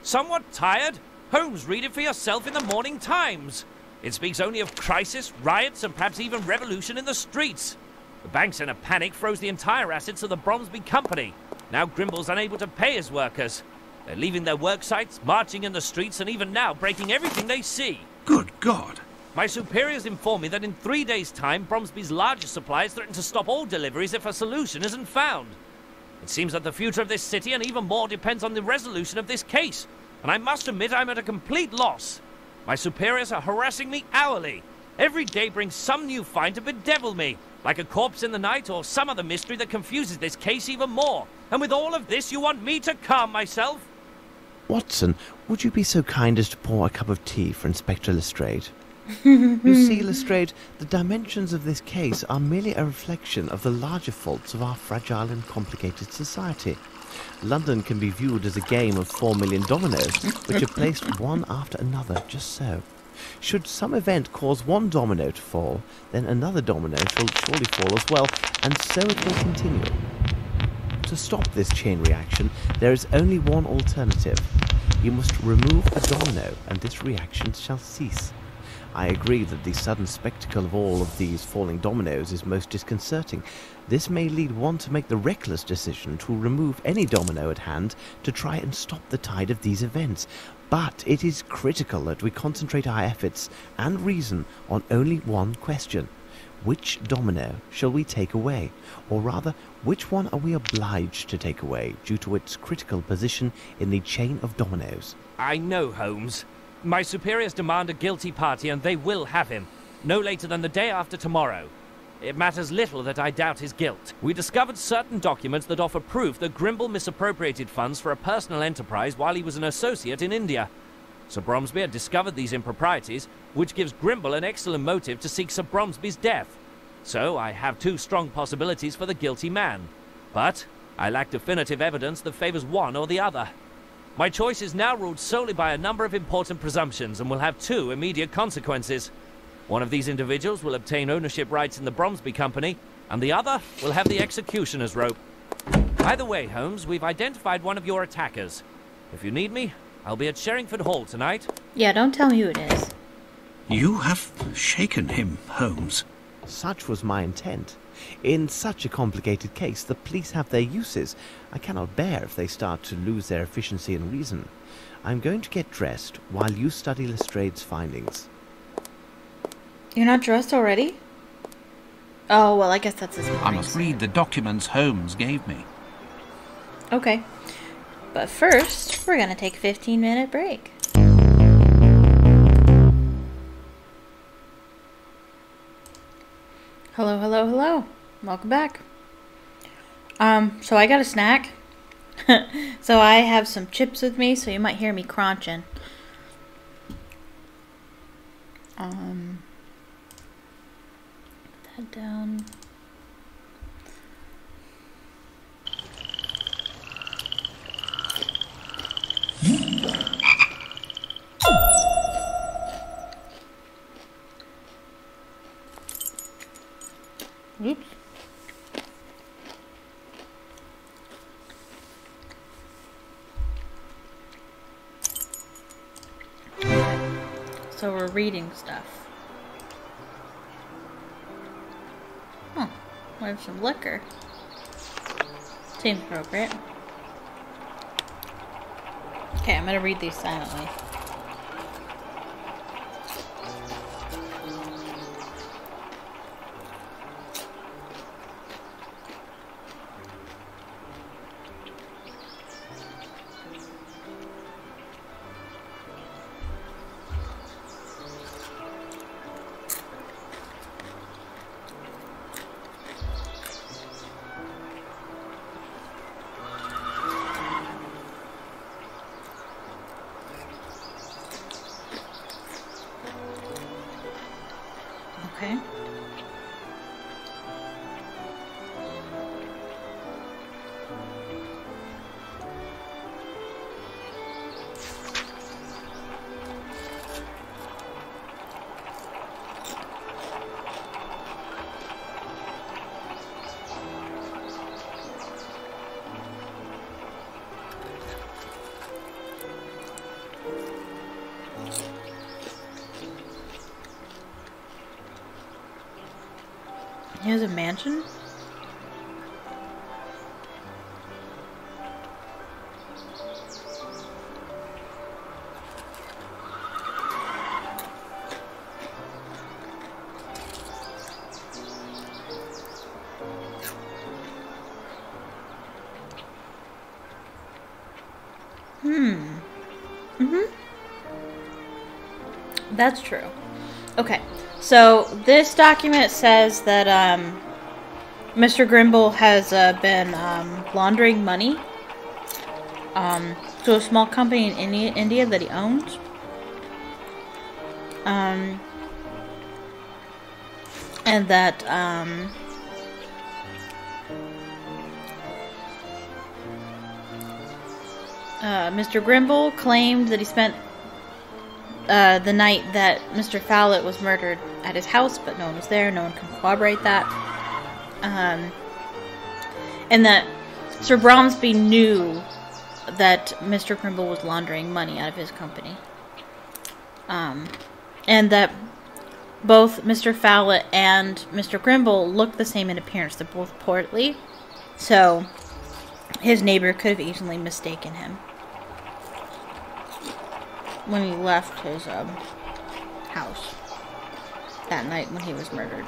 Somewhat tired? Holmes, read it for yourself in the Morning Times. It speaks only of crisis, riots, and perhaps even revolution in the streets. The bank's in a panic, froze the entire assets of the Bromsby Company. Now Grimble's unable to pay his workers. They're leaving their work sites, marching in the streets, and even now breaking everything they see. Good God! My superiors inform me that in 3 days' time, Bromsby's largest suppliers threaten to stop all deliveries if a solution isn't found. It seems that the future of this city and even more depends on the resolution of this case, and I must admit I'm at a complete loss. My superiors are harassing me hourly. Every day brings some new find to bedevil me, like a corpse in the night or some other mystery that confuses this case even more. And with all of this, you want me to calm myself? Watson, would you be so kind as to pour a cup of tea for Inspector Lestrade? You see, Lestrade, the dimensions of this case are merely a reflection of the larger faults of our fragile and complicated society. London can be viewed as a game of 4 million dominoes, which are placed one after another, just so. Should some event cause one domino to fall, then another domino shall surely fall as well, and so it will continue. To stop this chain reaction, there is only one alternative. You must remove a domino, and this reaction shall cease. I agree that the sudden spectacle of all of these falling dominoes is most disconcerting. This may lead one to make the reckless decision to remove any domino at hand to try and stop the tide of these events. But it is critical that we concentrate our efforts and reason on only one question. Which domino shall we take away? Or rather, which one are we obliged to take away due to its critical position in the chain of dominoes? I know, Holmes. My superiors demand a guilty party, and they will have him. No later than the day after tomorrow. It matters little that I doubt his guilt. We discovered certain documents that offer proof that Grimble misappropriated funds for a personal enterprise while he was an associate in India. Sir Bromsby had discovered these improprieties, which gives Grimble an excellent motive to seek Sir Bromsby's death. So I have two strong possibilities for the guilty man. But I lack definitive evidence that favors one or the other. My choice is now ruled solely by a number of important presumptions and will have two immediate consequences. One of these individuals will obtain ownership rights in the Bromsby Company, and the other will have the executioner's rope. Either way, Holmes, we've identified one of your attackers. If you need me, I'll be at Sherringford Hall tonight. Yeah, don't tell me who it is. You have shaken him, Holmes. Such was my intent. In such a complicated case, the police have their uses. I cannot bear if they start to lose their efficiency and reason. I'm going to get dressed while you study Lestrade's findings. You're not dressed already? Oh, well, I guess that's his I must read the documents Holmes gave me. Okay. But first, we're gonna take a 15-minute break. Hello, hello, hello. Welcome back. So I got a snack. So I have some chips with me, so you might hear me crunching. Put that down. Oops. So we're reading stuff. We have some liquor. Seems appropriate. Okay, I'm gonna read these silently. Okay. He has a mansion? That's true. Okay. So, this document says that, Mr. Grimble has, been, laundering money, to a small company in India that he owns. And that, Mr. Grimble claimed that he spent the night that Mr. Fowlett was murdered at his house, but no one was there. No one can corroborate that. And that Sir Bromsby knew that Mr. Grimble was laundering money out of his company. And that both Mr. Fowlett and Mr. Grimble look the same in appearance. They're both portly. So his neighbor could have easily mistaken him when he left his house that night when he was murdered.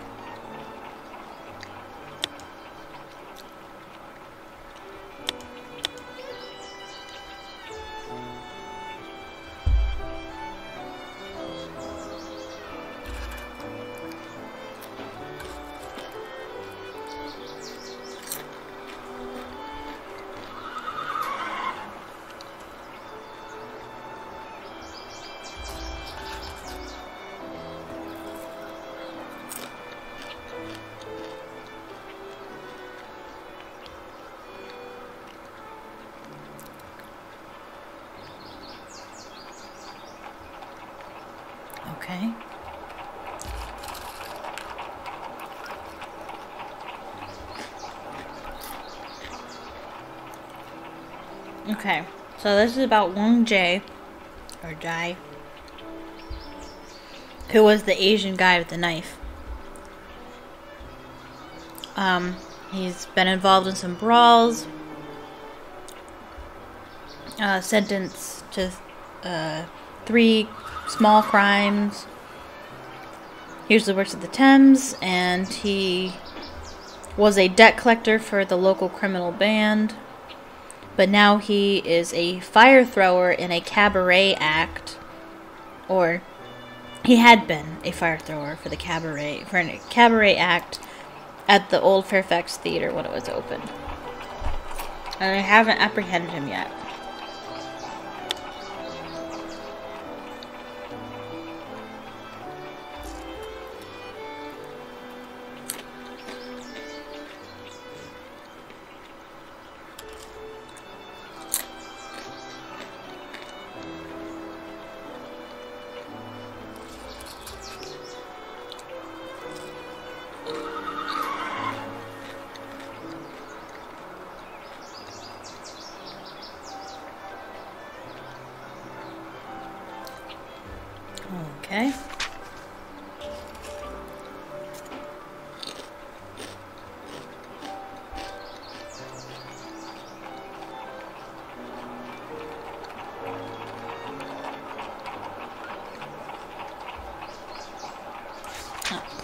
Okay. Okay, so this is about Wong Jai, or Jai, who was the Asian guy with the knife. He's been involved in some brawls, sentenced to 3 small crimes. He usually works at the Thames, and he was a debt collector for the local criminal band. But now he is a fire thrower in a cabaret act, or he had been a fire thrower for a cabaret act at the old Fairfax Theater when it was opened. And I haven't apprehended him yet. Okay.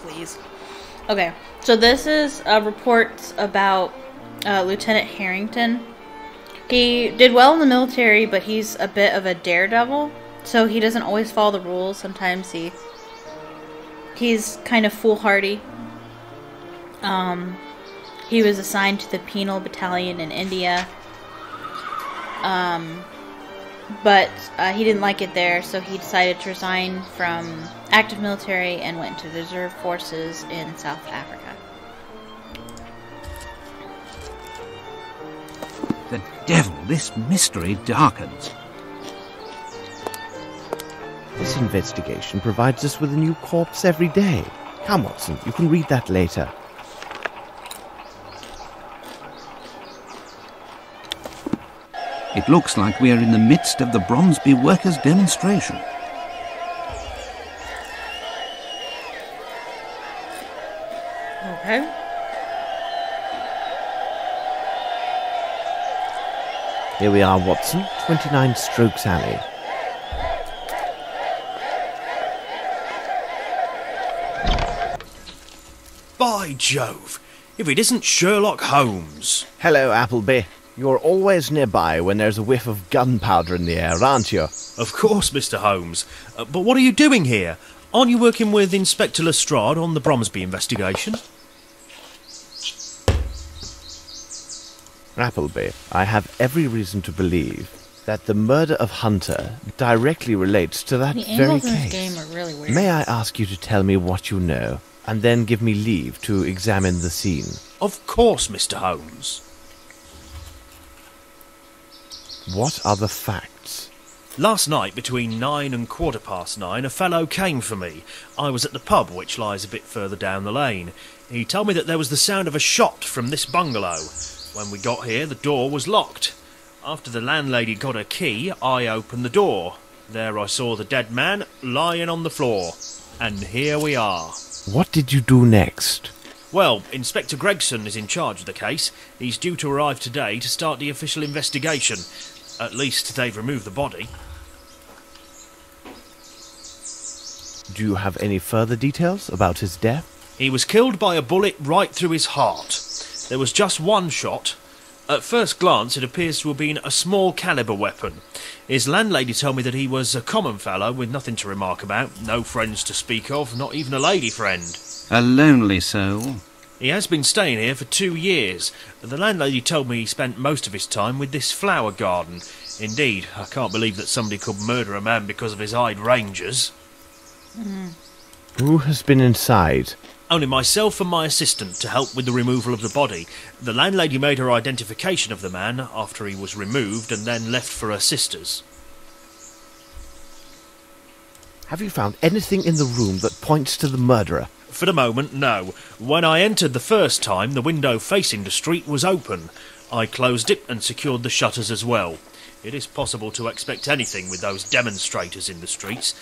please. Okay, so this is reports about Lieutenant Harrington. He did well in the military, but he's a bit of a daredevil, so he doesn't always follow the rules. Sometimes he's kind of foolhardy. He was assigned to the penal battalion in India, but he didn't like it there, so he decided to resign from active military and went into the reserve forces in South Africa. The devil, this mystery darkens. This investigation provides us with a new corpse every day. Come, Watson, you can read that later. It looks like we are in the midst of the Bromsby workers' demonstration. Okay. Here we are, Watson, 29 Strokes Alley. By Jove, if it isn't Sherlock Holmes. Hello, Appleby. You're always nearby when there's a whiff of gunpowder in the air, aren't you? Of course, Mr. Holmes. But what are you doing here? Aren't you working with Inspector Lestrade on the Bromsby investigation? Appleby, I have every reason to believe that the murder of Hunter directly relates to that The very angles in this case. game are really weird. May I ask you to tell me what you know, and then give me leave to examine the scene? Of course, Mr. Holmes. What are the facts? Last night, between 9 and 9:15, a fellow came for me. I was at the pub, which lies a bit further down the lane. He told me that there was the sound of a shot from this bungalow. When we got here, the door was locked. After the landlady got her key, I opened the door. There I saw the dead man lying on the floor. And here we are. What did you do next? Well, Inspector Gregson is in charge of the case. He's due to arrive today to start the official investigation. At least they've removed the body. Do you have any further details about his death? He was killed by a bullet right through his heart. There was just one shot. At first glance, it appears to have been a small caliber weapon. His landlady told me that he was a common fellow with nothing to remark about, no friends to speak of, not even a lady friend. A lonely soul. He has been staying here for 2 years. The landlady told me he spent most of his time with this flower garden. Indeed, I can't believe that somebody could murder a man because of his hydrangeas. Who has been inside? Only myself and my assistant to help with the removal of the body. The landlady made her identification of the man after he was removed and then left for her sisters. Have you found anything in the room that points to the murderer? For the moment, no. When I entered the first time, the window facing the street was open. I closed it and secured the shutters as well. It is possible to expect anything with those demonstrators in the streets.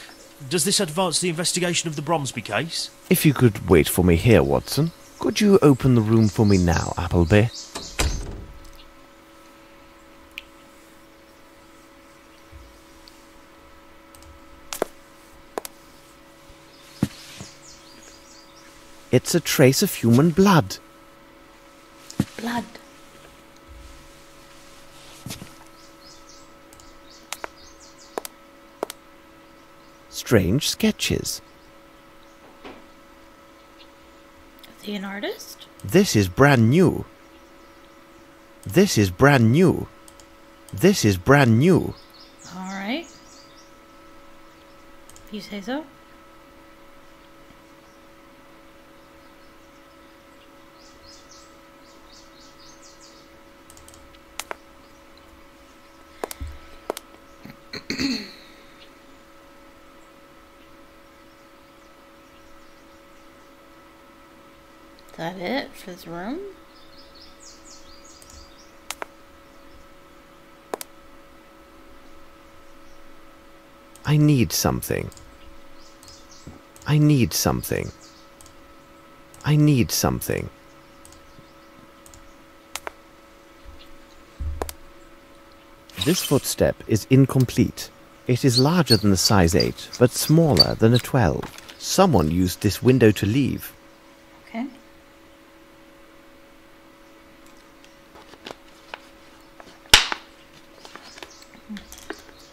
Does this advance the investigation of the Bromsby case? If you could wait for me here, Watson. Could you open the room for me now, Appleby? It's a trace of human blood. Blood. Strange sketches. Is he an artist? This is brand new. This is brand new. This is brand new. Alright. If you say so. Is that it for this room? I need something. I need something. I need something. This footstep is incomplete. It is larger than a size 8, but smaller than a 12. Someone used this window to leave. Okay.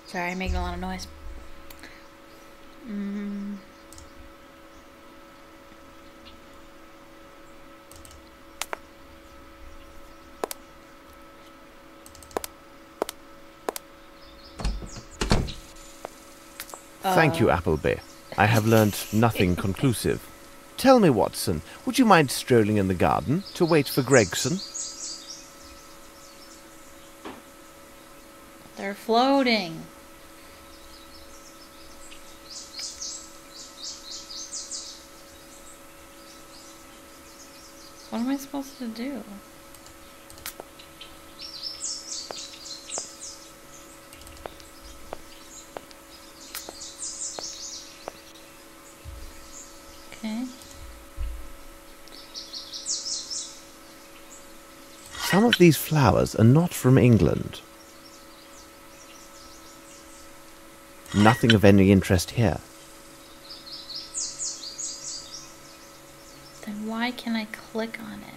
Sorry, I'm making a lot of noise. Thank you, Appleby. I have learned nothing conclusive. Tell me, Watson, would you mind strolling in the garden to wait for Gregson? They're floating. What am I supposed to do? Okay. Some of these flowers are not from England. Nothing of any interest here. Then why can I click on it?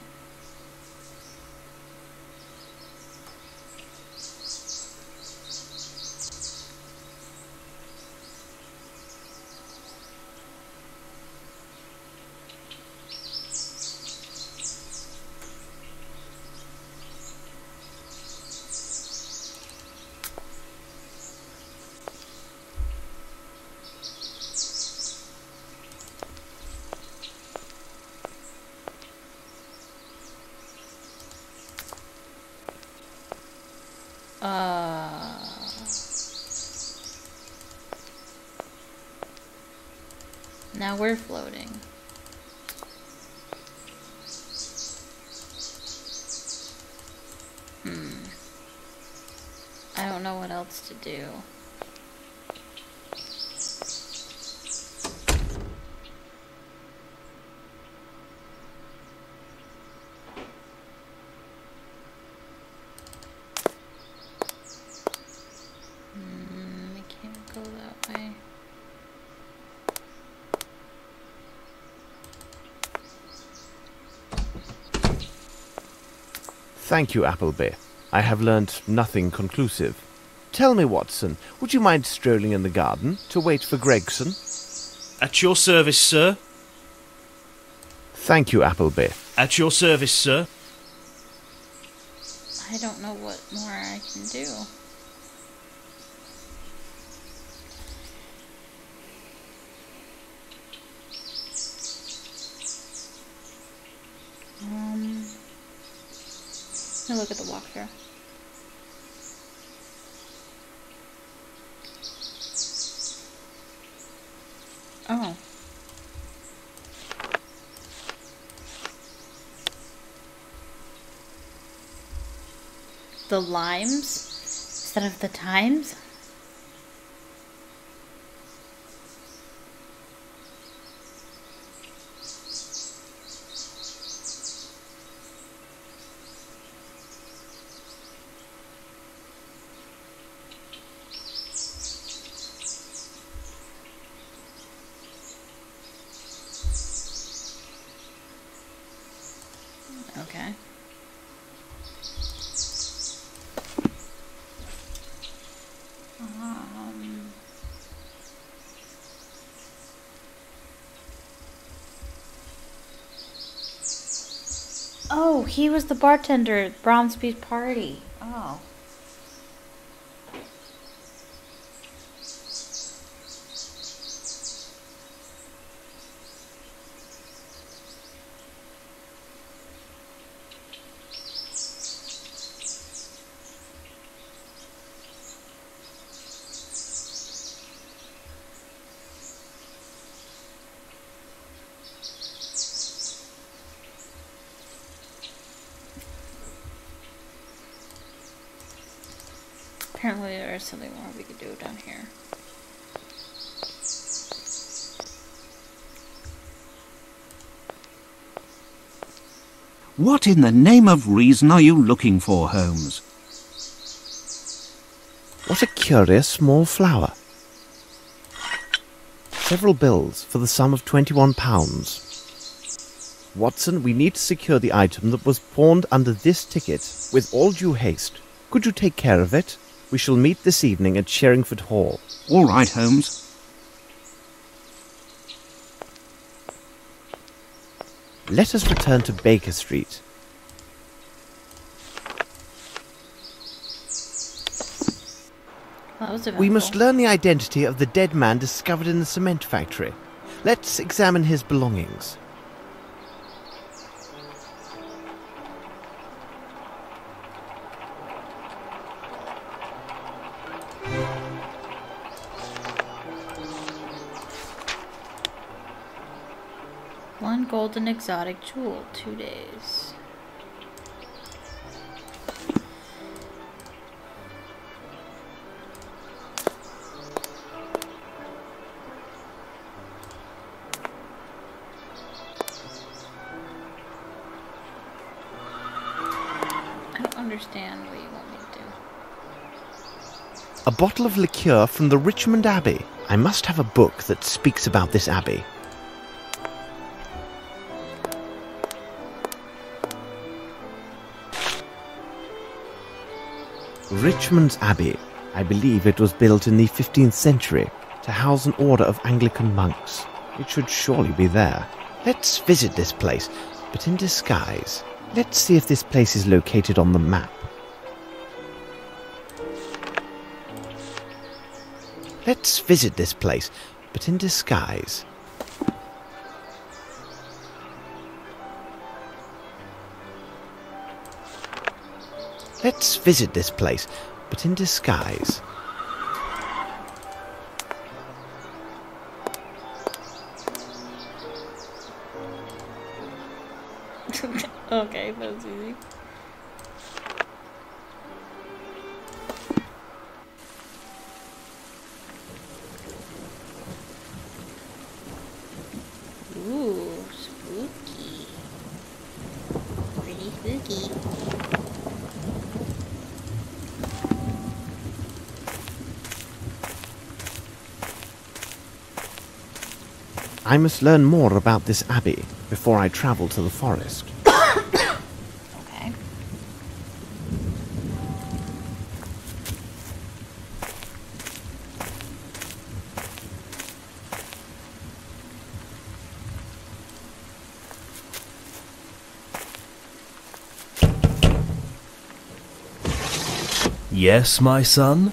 Now we're floating. I don't know what else to do. I can't go that way. Thank you, Appleby. I have learnt nothing conclusive. Tell me, Watson, would you mind strolling in the garden to wait for Gregson? At your service, sir. Thank you, Appleby. At your service, sir. I don't know what more I can do. Let me look at the walkthrough. Oh. The limes instead of the times? Okay. Oh, he was the bartender at Bromsby's party. Oh. Apparently there is something more we could do down here. What in the name of reason are you looking for, Holmes? What a curious small flower. Several bills for the sum of £21. Watson, we need to secure the item that was pawned under this ticket with all due haste. Could you take care of it? We shall meet this evening at Sherringford Hall. All right, Holmes. Let us return to Baker Street. That was We must eventful. learn the identity of the dead man discovered in the cement factory. Let's examine his belongings. One golden exotic jewel, 2 days. I don't understand what you want me to do. A bottle of liqueur from the Richmond Abbey. I must have a book that speaks about this abbey. Richmond's Abbey. I believe it was built in the 15th century to house an order of Anglican monks. It should surely be there. Let's visit this place, but in disguise. Let's see if this place is located on the map. Let's visit this place, but in disguise. Let's visit this place, but in disguise. Okay, that was easy. Ooh, spooky. Pretty spooky. I must learn more about this abbey before I travel to the forest. Okay. Yes, my son?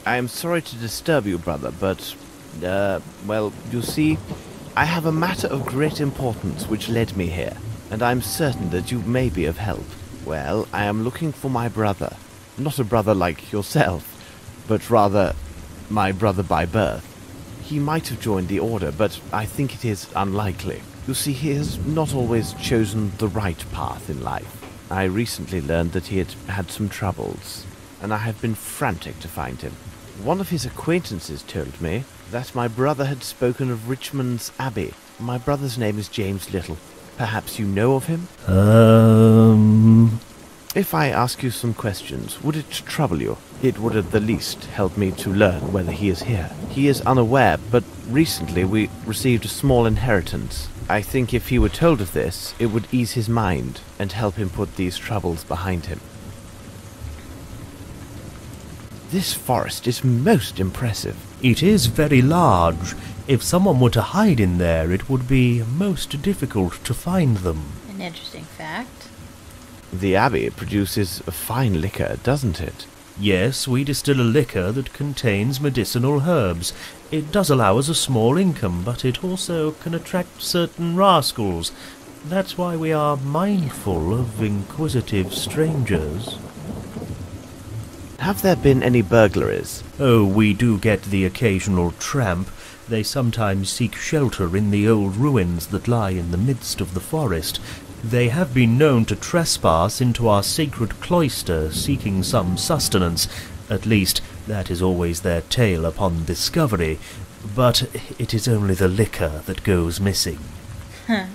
I am sorry to disturb you, brother, but, well, you see, I have a matter of great importance which led me here, and I am certain that you may be of help. Well, I am looking for my brother. Not a brother like yourself, but rather my brother by birth. He might have joined the order, but I think it is unlikely. You see, he has not always chosen the right path in life. I recently learned that he had had some troubles, and I have been frantic to find him. One of his acquaintances told me that my brother had spoken of Richmond's Abbey. My brother's name is James Little. Perhaps you know of him? If I ask you some questions, would it trouble you? It would at the least help me to learn whether he is here. He is unaware, but recently we received a small inheritance. I think if he were told of this, it would ease his mind and help him put these troubles behind him. This forest is most impressive. It is very large. If someone were to hide in there, it would be most difficult to find them. An interesting fact. The abbey produces a fine liquor, doesn't it? Yes, we distill a liquor that contains medicinal herbs. It does allow us a small income, but it also can attract certain rascals. That's why we are mindful of inquisitive strangers. Have there been any burglaries? Oh, we do get the occasional tramp. They sometimes seek shelter in the old ruins that lie in the midst of the forest. They have been known to trespass into our sacred cloister, seeking some sustenance. At least, that is always their tale upon discovery. But it is only the liquor that goes missing. Huh.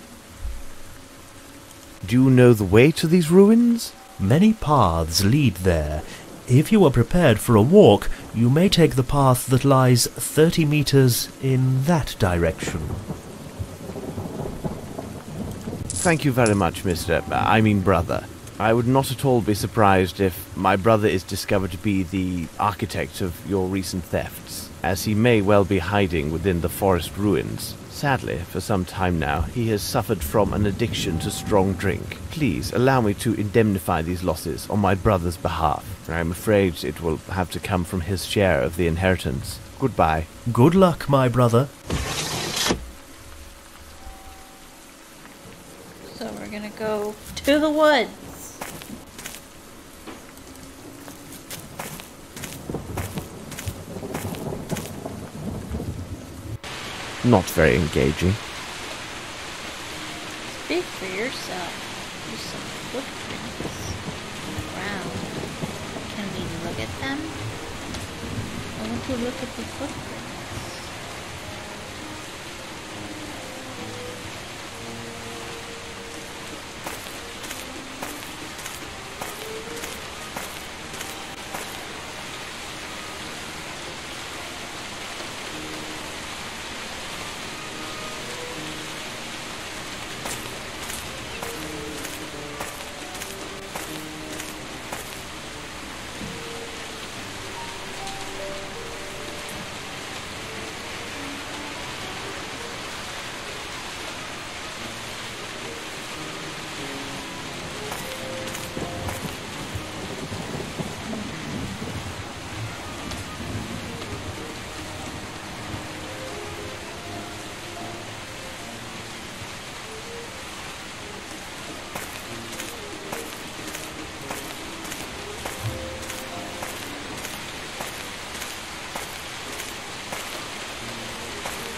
Do you know the way to these ruins? Many paths lead there. If you are prepared for a walk, you may take the path that lies 30 meters in that direction. Thank you very much, brother. I would not at all be surprised if my brother is discovered to be the architect of your recent thefts, as he may well be hiding within the forest ruins. Sadly, for some time now, he has suffered from an addiction to strong drink. Please allow me to indemnify these losses on my brother's behalf. I am afraid it will have to come from his share of the inheritance. Goodbye. Good luck, my brother. So we're gonna go to the woods. Not very engaging. Speak for yourself. There's some footprints on the ground. Can we look at them? I want to look at the footprints.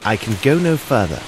I can go no further.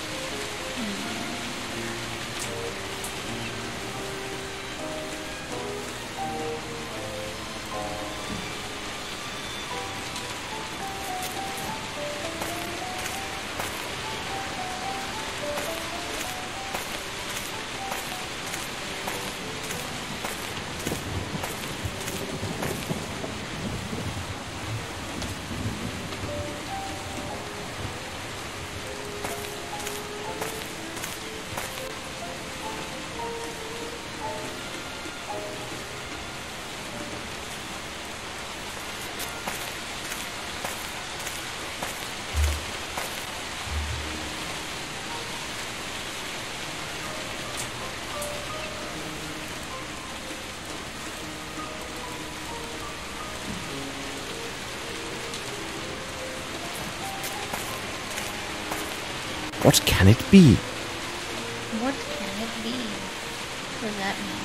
What can it be? What can it be? What does that mean?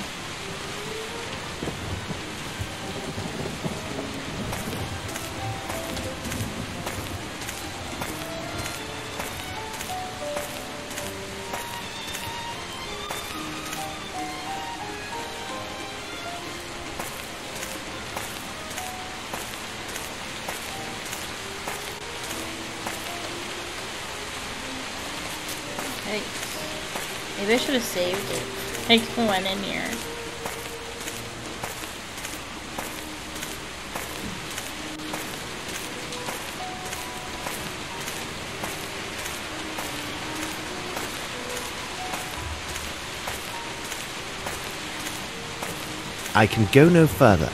Maybe I should have saved it. I went in here. I can go no further.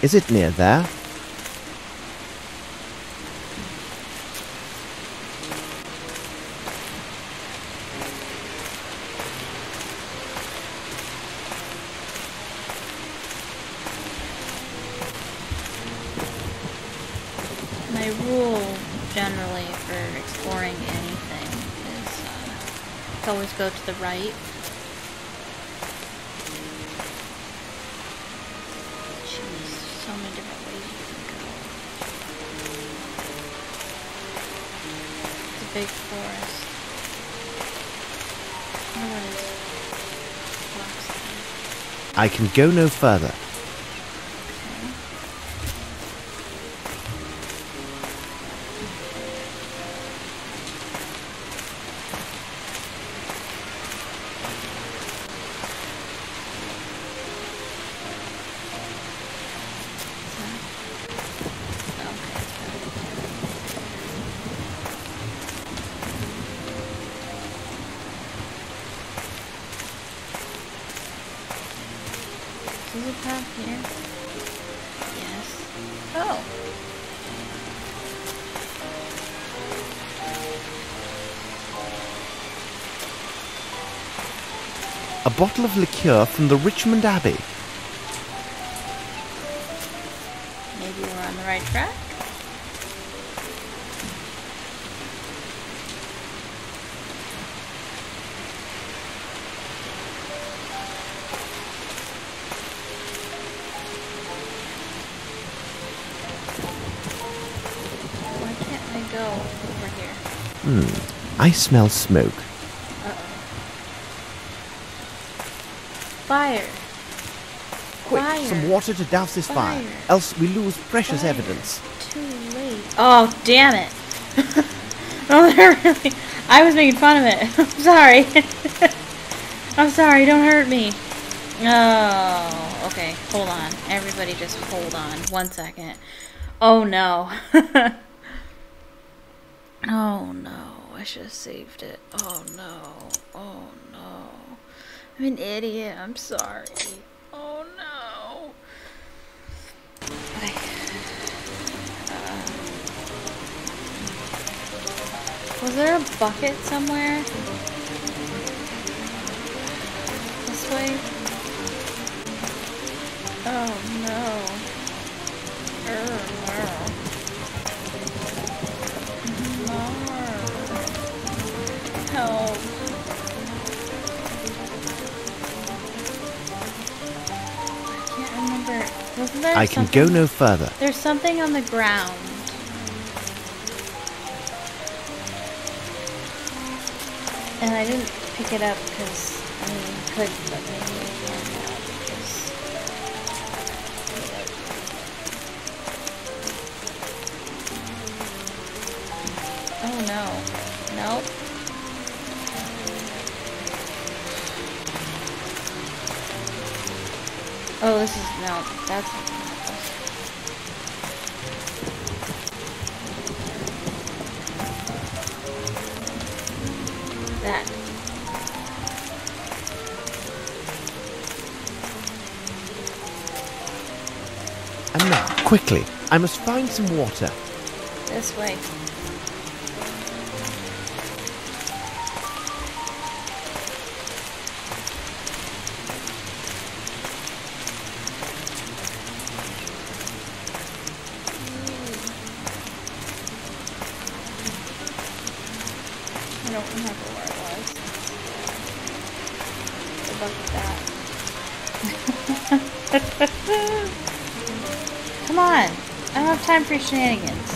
Is it near there? My rule generally for exploring anything is to always go to the right. Jeez, so many different ways you can go. big forest. I wonder what is blocks. I can go no further. Is it path here? Yes. Oh. A bottle of liqueur from the Richmond Abbey. Maybe we're on the right track? Why can't I go over here? I smell smoke. Fire! Quick, Fire. some water to douse this fire, Fire. else we lose precious Fire. evidence. Too late. Oh, damn it! Oh, really? I was making fun of it. I'm sorry. I'm sorry. Don't hurt me. Oh, okay. Hold on. Everybody, just hold on. 1 second. Oh no. Oh no. I should have saved it. Oh no. Oh no. I'm an idiot. I'm sorry. Oh no. Okay. Was there a bucket somewhere? This way? Oh no. No. Help. I can't remember. Wasn't there I can something? go no further. There's something on the ground. And I didn't pick it up because, I mean, you could, but maybe I can't now because... Oh no. Nope. Oh, this is, no, that's not gonna help us. That. And now, quickly, I must find some water. This way. I don't remember where it was. Good luck with that. Come on! I don't have time for your shenanigans.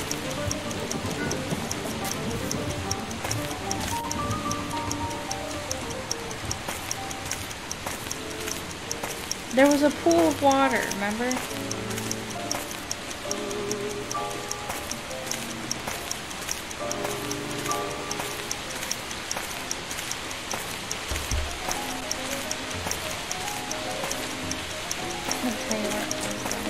There was a pool of water, remember? I'll tell you where it was though.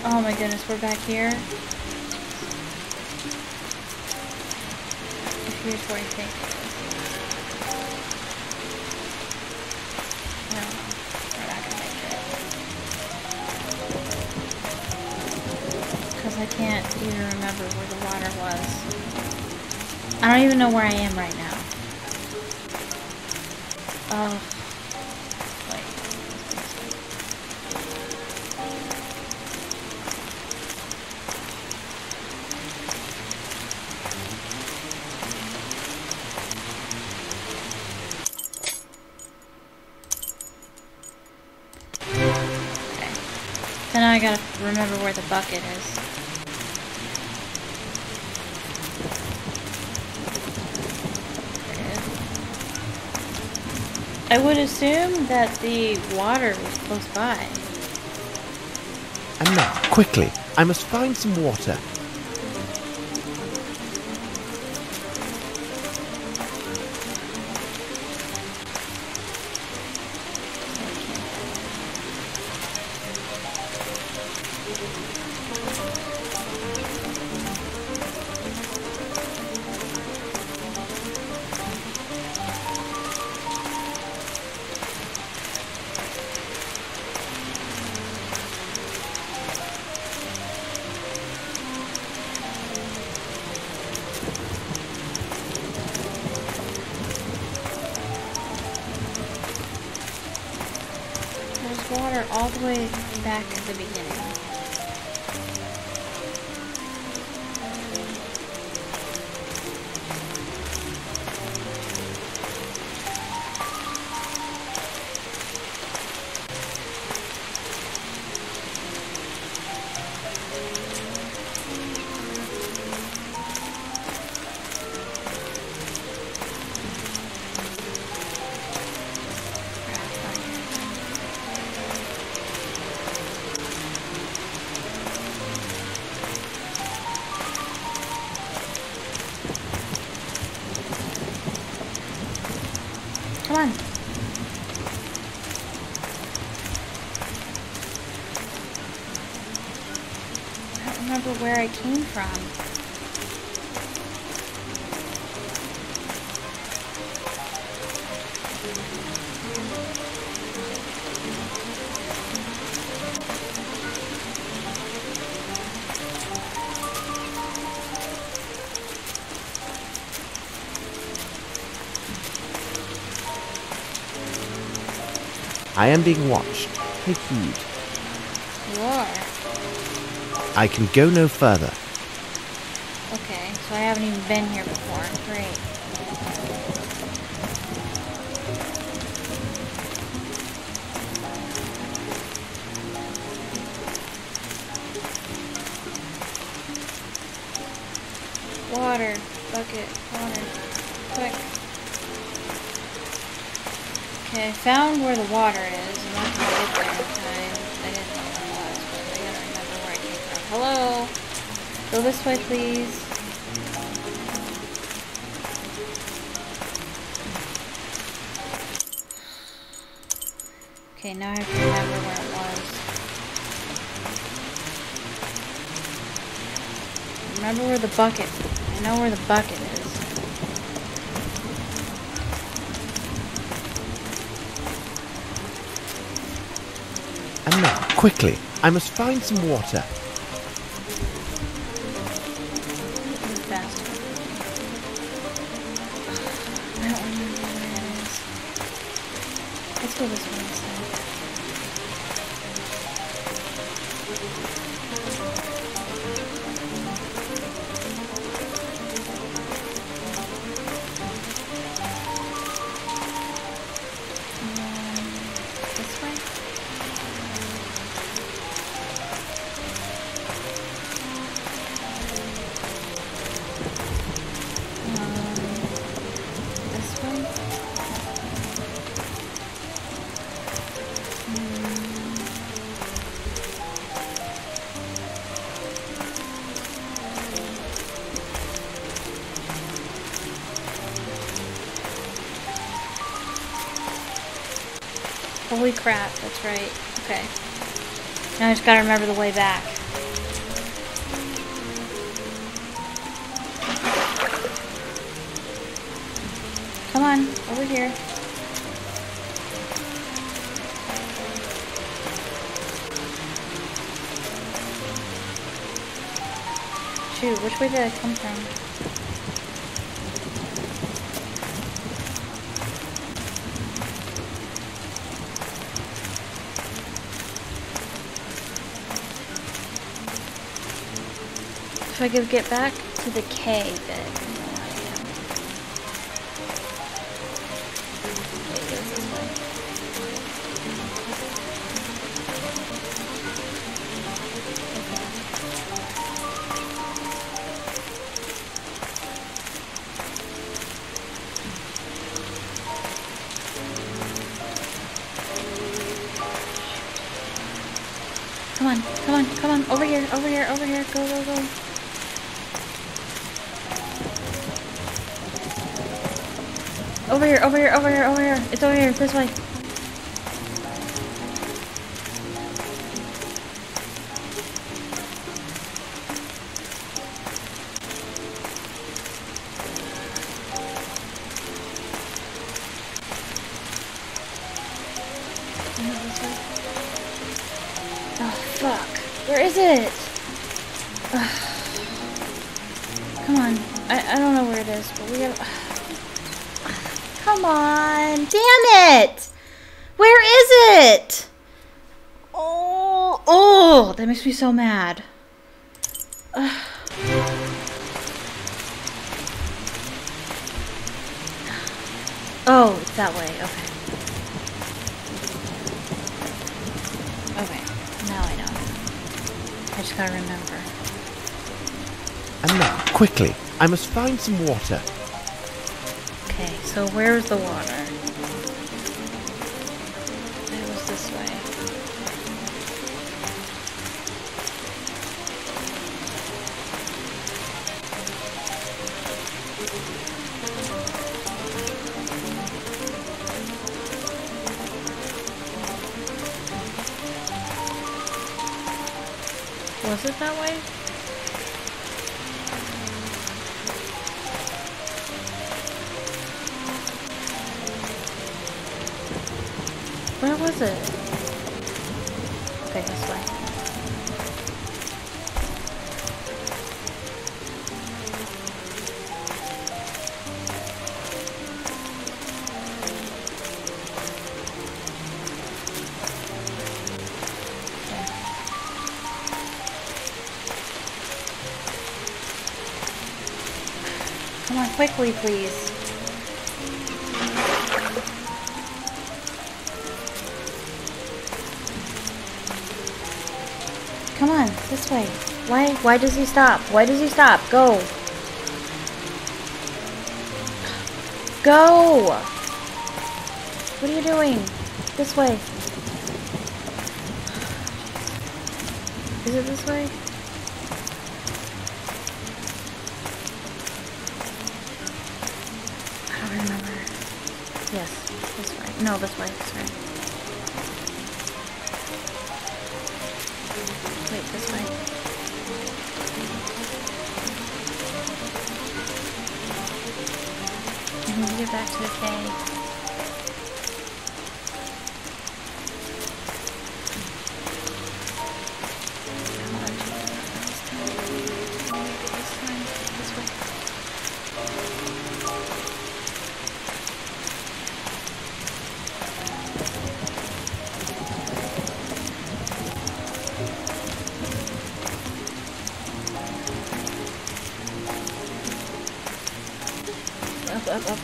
Oh my goodness, we're back here. Here's where I think it is. No, we're not gonna make it. Because I can't even remember where the water was. I don't even know where I am right now. Oh. Wait. Okay. So now I gotta remember where the bucket is. I would assume that the water was close by. And now, quickly, I must find some water. There's water all the way back at the beginning. Come on. I don't remember where I came from. I am being watched. Take heed. You are. I can go no further. Okay, so I haven't even been here before. Great. Water. Bucket. Water. Quick. Okay, I found where the water is. I'm not gonna get there in time. I didn't know where it was, but I gotta remember where I came from. Hello? Go this way, please. Okay, now I have to remember where it was. Remember where the bucket. I know where the bucket is. And now, quickly, I must find some water. Move faster. I don't remember where it is. Let's go this way instead. This way? This way? Holy crap, that's right. Okay. Now I just gotta remember the way back. Come on, over here. Shoot, which way did I come from? If I could get back to the K bit. No idea. Okay, it goes this way. Come on, over here, over here, over here. Go, go, go. Over here, over here, over here, over here. It's over here, this way. Oh, fuck. Where is it? Ugh. Come on. I don't know where it is, but we gotta... Come on. Damn it! Where is it? Oh, that makes me so mad. Ugh. Oh, it's that way. Okay. Okay. Now I know. I just gotta remember. And now, quickly, I must find some water. Okay, so where's the water? It was this way. Was it that way? Where was it? Okay, this way. Come on, quickly, please. Come on, this way. Why does he stop? Why does he stop? Go. Go! What are you doing? This way. Is it this way? I don't remember. Yes, this way. No, this way. Sorry. Wait, this way. I need to get back to the cave. Come on, this way. This way. Up.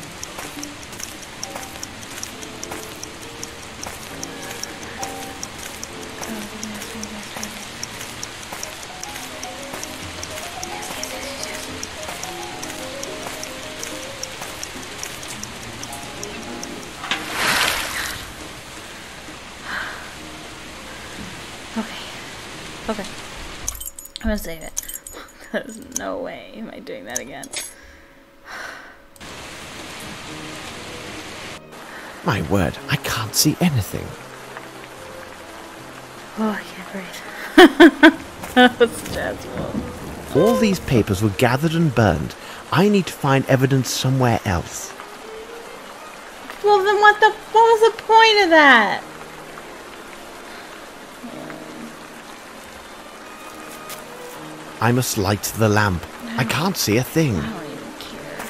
Okay. I'm gonna save it. There's no way am I doing that again. My word, I can't see anything. Oh, I can't breathe. That was stressful. All these papers were gathered and burned. I need to find evidence somewhere else. Well, then what was the point of that? I must light the lamp. I can't see a thing. I don't even care.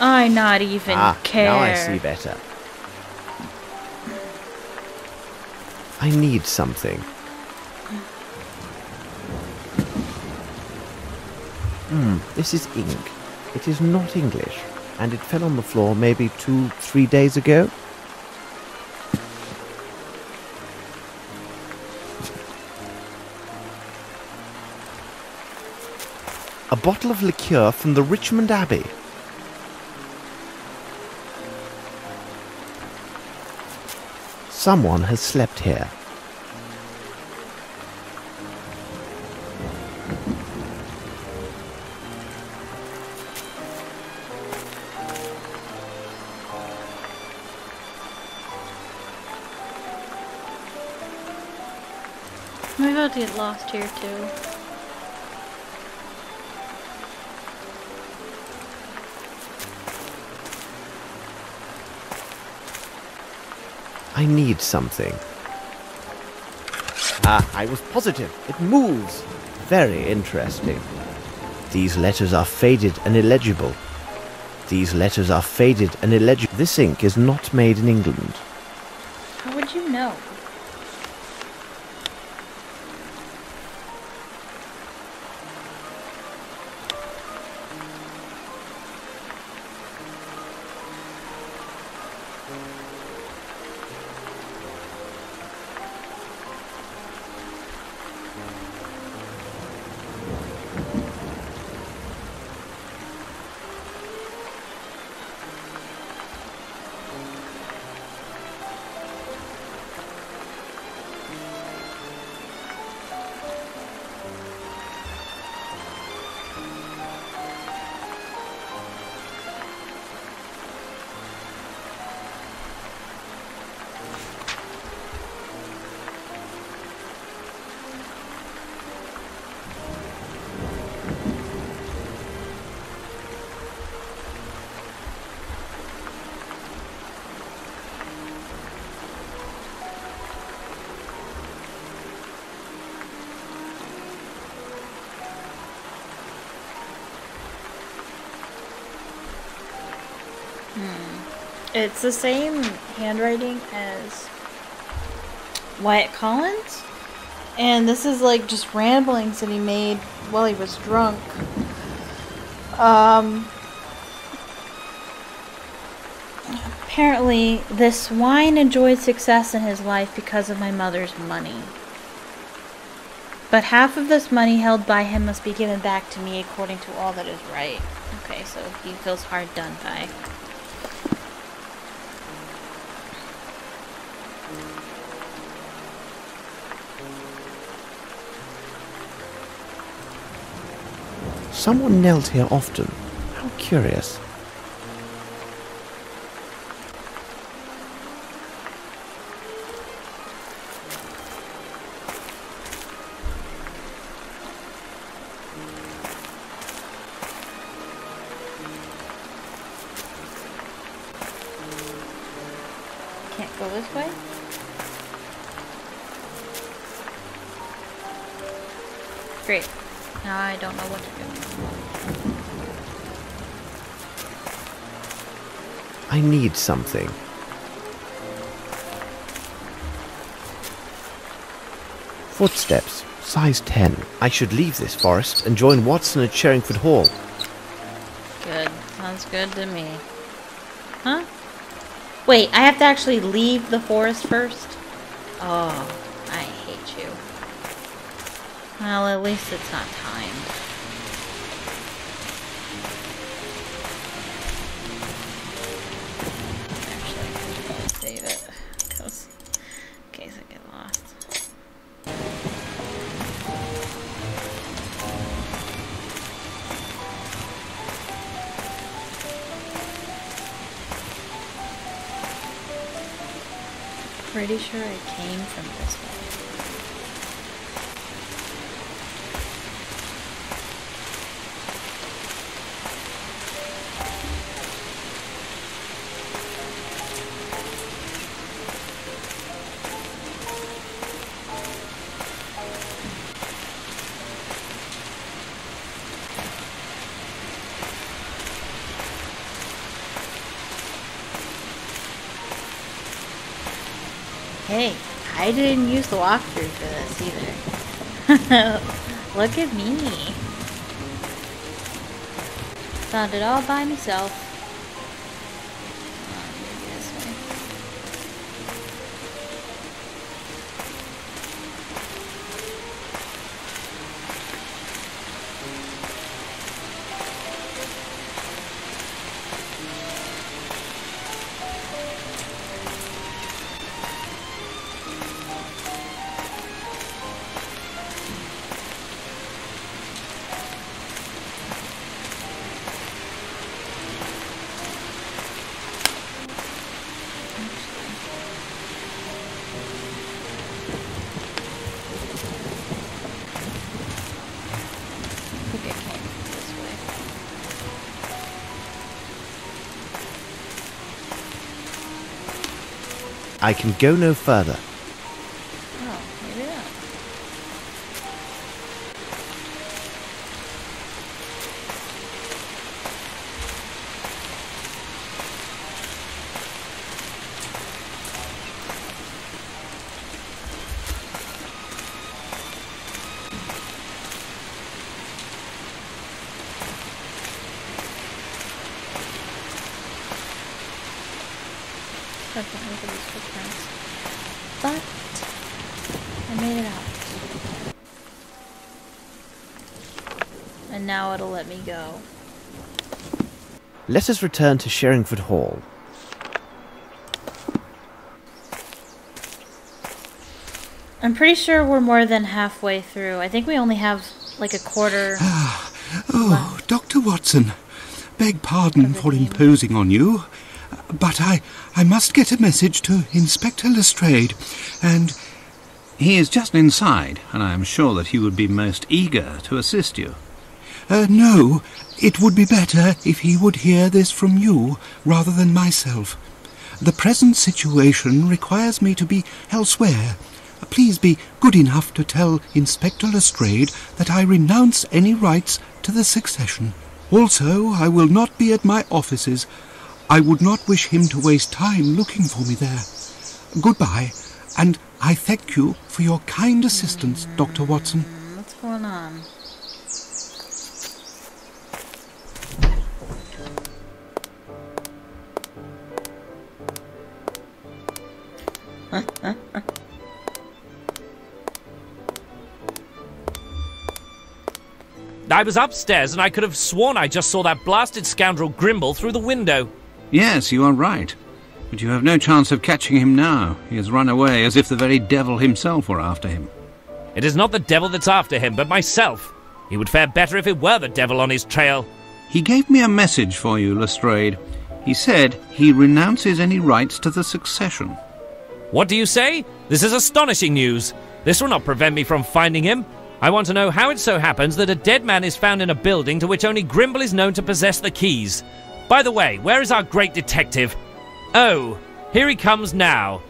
I not even care. Now I see better. I need something. This is ink. It is not English, and it fell on the floor maybe 2-3 days ago. A bottle of liqueur from the Richmond Abbey. Someone has slept here. I'm about to get lost here too. I need something. Ah, I was positive. It moves. Very interesting. These letters are faded and illegible. These letters are faded and illegible. This ink is not made in England. How would you know? It's the same handwriting as Wyatt Collins, and this is like just ramblings that he made while he was drunk. Apparently, this swine enjoyed success in his life because of my mother's money. But half of this money held by him must be given back to me according to all that is right. Okay, so he feels hard done by. Someone knelt here often. How curious. Can't go this way? Great. Now I don't know what to do. I need something. Footsteps, size 10. I should leave this forest and join Watson at Sherringford Hall. Good. Sounds good to me. Huh? Wait, I have to actually leave the forest first? Oh, I hate you. Well, at least it's not time. Actually, I'll save it, because in case I get lost. Pretty sure I came from this way. Hey, I didn't use the walkthrough for this either. Look at me. Found it all by myself. Maybe this way. I can go no further. Oh, maybe not. Okay, look at these footprints. But I made it out. And now it'll let me go. Let us return to Sherringford Hall. I'm pretty sure we're more than halfway through. I think we only have like a quarter. Oh, Dr. Watson, beg pardon for imposing on you, but I must get a message to Inspector Lestrade, and he is just inside, and I am sure that he would be most eager to assist you. No, it would be better if he would hear this from you rather than myself. The present situation requires me to be elsewhere. Please be good enough to tell Inspector Lestrade that I renounce any rights to the succession. Also, I will not be at my offices. I would not wish him to waste time looking for me there. Goodbye, and I thank you for your kind assistance, Dr. Watson. What's going on? I was upstairs and I could have sworn I just saw that blasted scoundrel Grimble through the window. Yes, you are right. But you have no chance of catching him now. He has run away as if the very devil himself were after him. It is not the devil that's after him, but myself. He would fare better if it were the devil on his trail. He gave me a message for you, Lestrade. He said he renounces any rights to the succession. What do you say? This is astonishing news. This will not prevent me from finding him. I want to know how it so happens that a dead man is found in a building to which only Grimble is known to possess the keys. By the way, where is our great detective? Oh, here he comes now.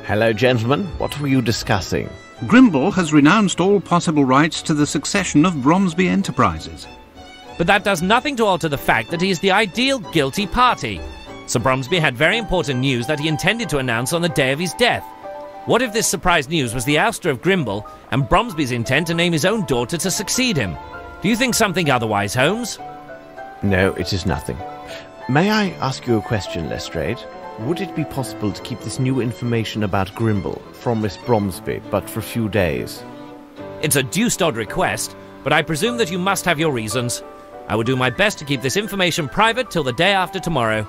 Hello, gentlemen. What were you discussing? Grimble has renounced all possible rights to the succession of Bromsby Enterprises. But that does nothing to alter the fact that he is the ideal guilty party. Sir Bromsby had very important news that he intended to announce on the day of his death. What if this surprise news was the ouster of Grimble and Bromsby's intent to name his own daughter to succeed him? Do you think something otherwise, Holmes? No, it is nothing. May I ask you a question, Lestrade? Would it be possible to keep this new information about Grimble from Miss Bromsby, but for a few days? It's a deuced odd request, but I presume that you must have your reasons. I will do my best to keep this information private till the day after tomorrow.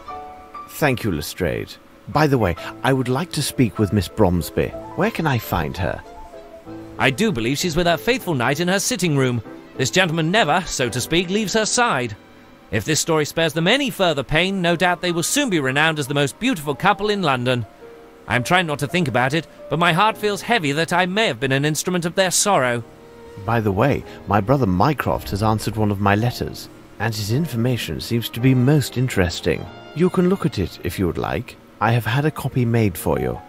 Thank you, Lestrade. By the way, I would like to speak with Miss Bromsby. Where can I find her? I do believe she's with her faithful knight in her sitting room. This gentleman never, so to speak, leaves her side. If this story spares them any further pain, no doubt they will soon be renowned as the most beautiful couple in London. I am trying not to think about it, but my heart feels heavy that I may have been an instrument of their sorrow. By the way, my brother Mycroft has answered one of my letters, and his information seems to be most interesting. You can look at it if you would like. I have had a copy made for you.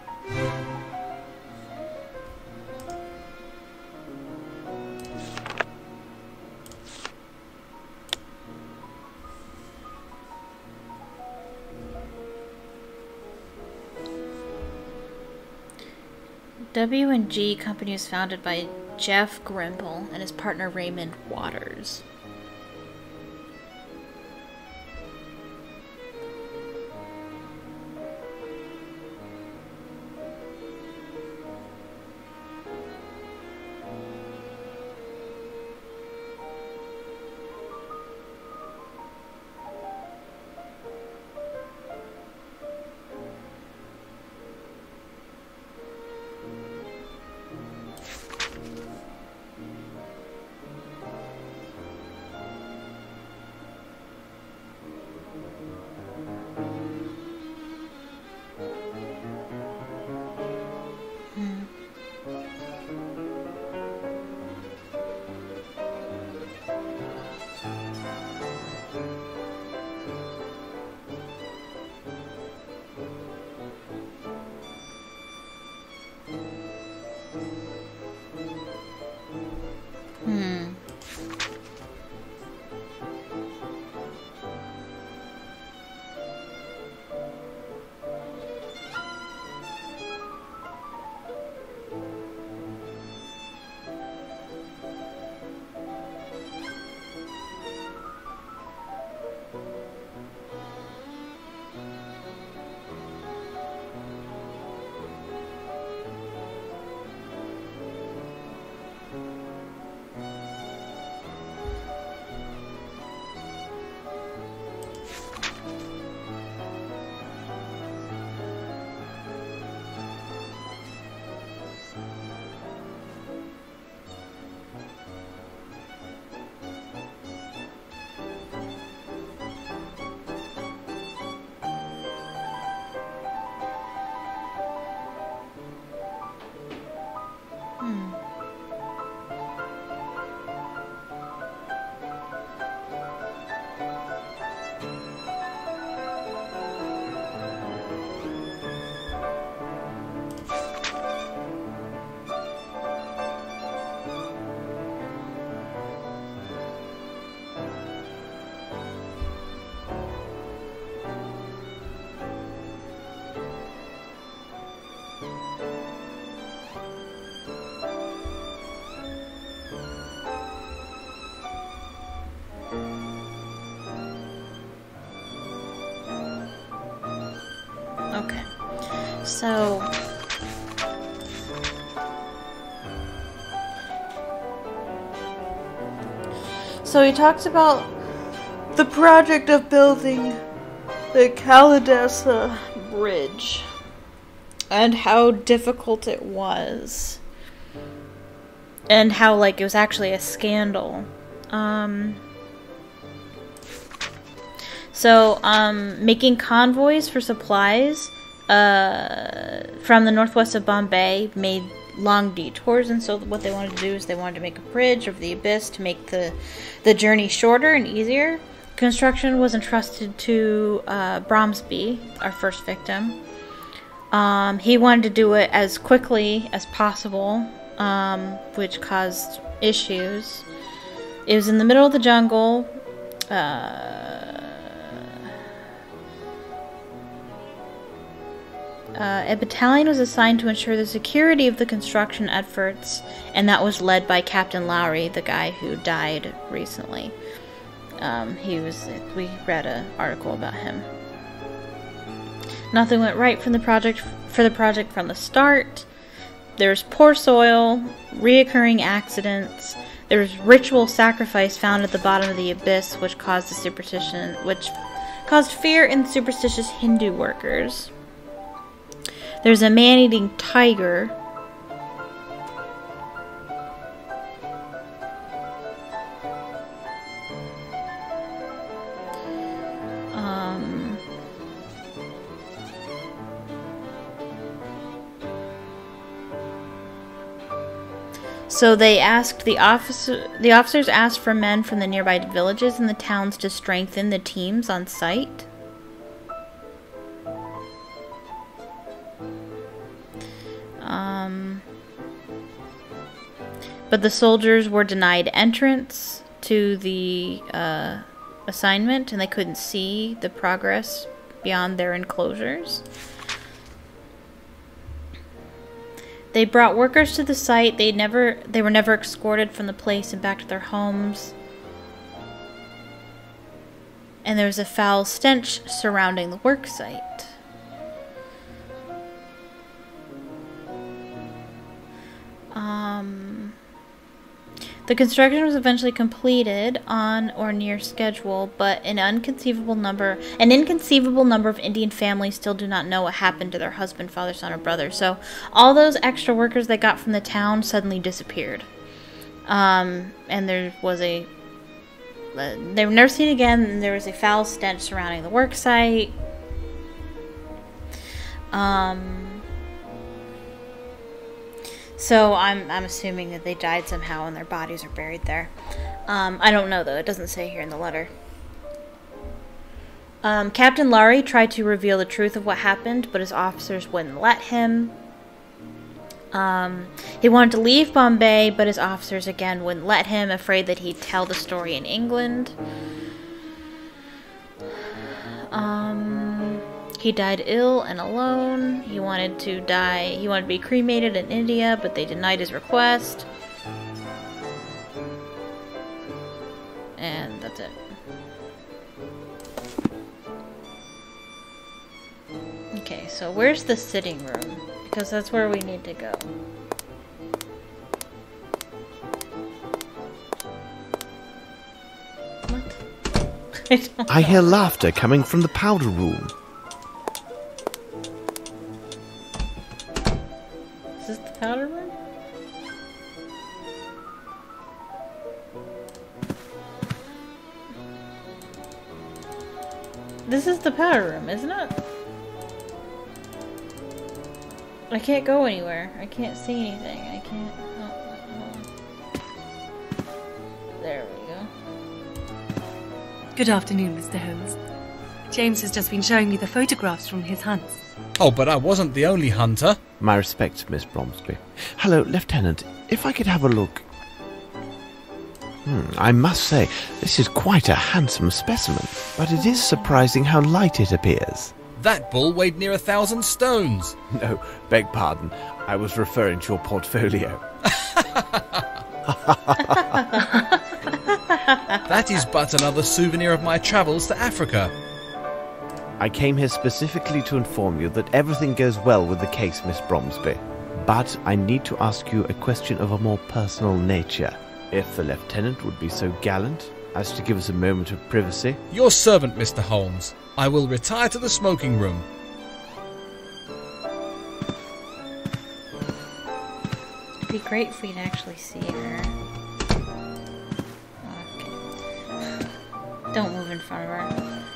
W&G Company was founded by Jeff Grimble and his partner Raymond Waters. So he talks about the project of building the Caladessa Bridge and how difficult it was. And how, like, it was actually a scandal. Making convoys for supplies from the northwest of Bombay made long detours, and so what they wanted to do is they wanted to make a bridge over the abyss to make the journey shorter and easier. Construction was entrusted to Bromsby, our first victim. He wanted to do it as quickly as possible, which caused issues. It was in the middle of the jungle. A battalion was assigned to ensure the security of the construction efforts, and that was led by Captain Lowry, the guy who died recently. We read an article about him. Nothing went right from the project from the start. There's poor soil, reoccurring accidents. There was ritual sacrifice found at the bottom of the abyss, which caused fear in superstitious Hindu workers. There's a man-eating tiger. So they asked the officers asked for men from the nearby villages and the towns to strengthen the teams on site. But the soldiers were denied entrance to the assignment, and they couldn't see the progress beyond their enclosures. They brought workers to the site. They were never escorted from the place and back to their homes. And there was a foul stench surrounding the work site. The construction was eventually completed on or near schedule, but an inconceivable number of Indian families still do not know what happened to their husband, father, son, or brother. So all those extra workers they got from the town suddenly disappeared. And they were never seen again, and there was a foul stench surrounding the work site. So I'm assuming that they died somehow and their bodies are buried there. I don't know, though. It doesn't say here in the letter. Captain Lowry tried to reveal the truth of what happened, but his officers wouldn't let him. He wanted to leave Bombay, but his officers again wouldn't let him, afraid that he'd tell the story in England. He died ill and alone. He wanted to be cremated in India, but they denied his request. And that's it. Okay, so where's the sitting room? Because that's where we need to go. What? I hear laughter coming from the powder room. Is this the powder room? This is the powder room, isn't it? I can't go anywhere. I can't see anything. I can't... There we go. Good afternoon, Mr. Holmes. James has just been showing me the photographs from his hunts. Oh, but I wasn't the only hunter. My respects, Miss Bromsby. Hello, Lieutenant. If I could have a look... I must say, this is quite a handsome specimen, but it is surprising how light it appears. That bull weighed near 1,000 stones. No, beg pardon. I was referring to your portfolio. That is but another souvenir of my travels to Africa. I came here specifically to inform you that everything goes well with the case, Miss Bromsby. But I need to ask you a question of a more personal nature. If the lieutenant would be so gallant as to give us a moment of privacy. Your servant, Mr. Holmes. I will retire to the smoking room. It'd be great if we could actually see her. Okay. Don't move in front of her.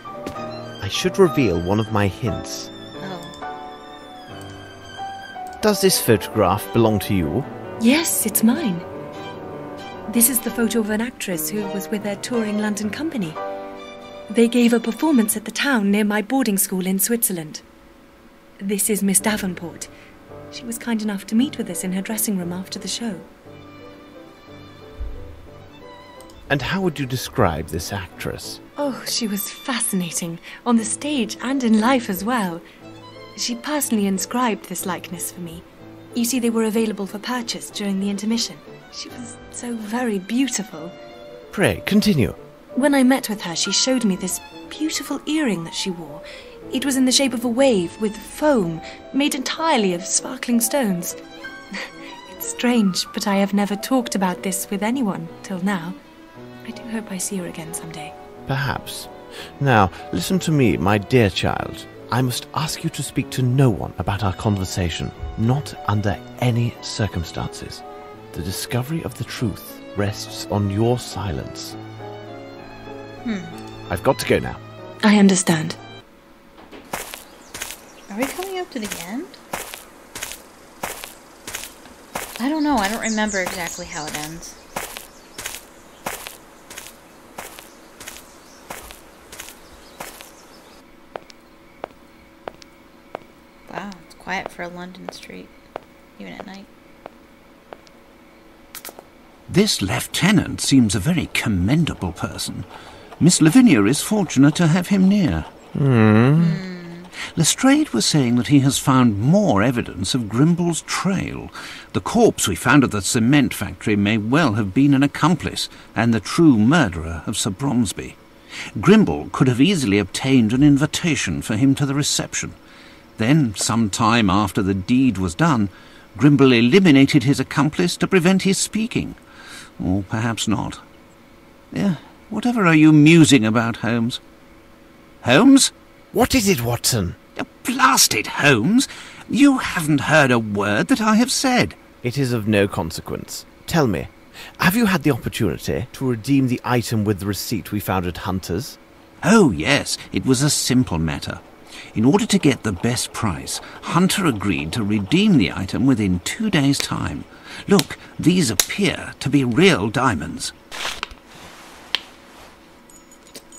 I should reveal one of my hints. Oh. Does this photograph belong to you? Yes, it's mine. This is the photo of an actress who was with a touring London company. They gave a performance at the town near my boarding school in Switzerland. This is Miss Davenport. She was kind enough to meet with us in her dressing room after the show. And how would you describe this actress? Oh, she was fascinating, on the stage and in life as well. She personally inscribed this likeness for me. You see, they were available for purchase during the intermission. She was so very beautiful. Pray, continue. When I met with her, she showed me this beautiful earring that she wore. It was in the shape of a wave with foam, made entirely of sparkling stones. It's strange, but I have never talked about this with anyone till now. I do hope I see her again someday. Perhaps. Now, listen to me, my dear child. I must ask you to speak to no one about our conversation, not under any circumstances. The discovery of the truth rests on your silence. I've got to go now. I understand. Are we coming up to the end? I don't know. I don't remember exactly how it ends. Wow, it's quiet for a London street, even at night. This lieutenant seems a very commendable person. Miss Lavinia is fortunate to have him near. Lestrade was saying that he has found more evidence of Grimble's trail. The corpse we found at the cement factory may well have been an accomplice and the true murderer of Sir Bromsby. Grimble could have easily obtained an invitation for him to the reception. Then, some time after the deed was done, Grimble eliminated his accomplice to prevent his speaking. Or perhaps not. Whatever are you musing about, Holmes? Holmes? What is it, Watson? Blast it, Holmes! You haven't heard a word that I have said. It is of no consequence. Tell me, have you had the opportunity to redeem the item with the receipt we found at Hunter's? Oh, yes, it was a simple matter. In order to get the best price, Hunter agreed to redeem the item within 2 days' time. Look, these appear to be real diamonds.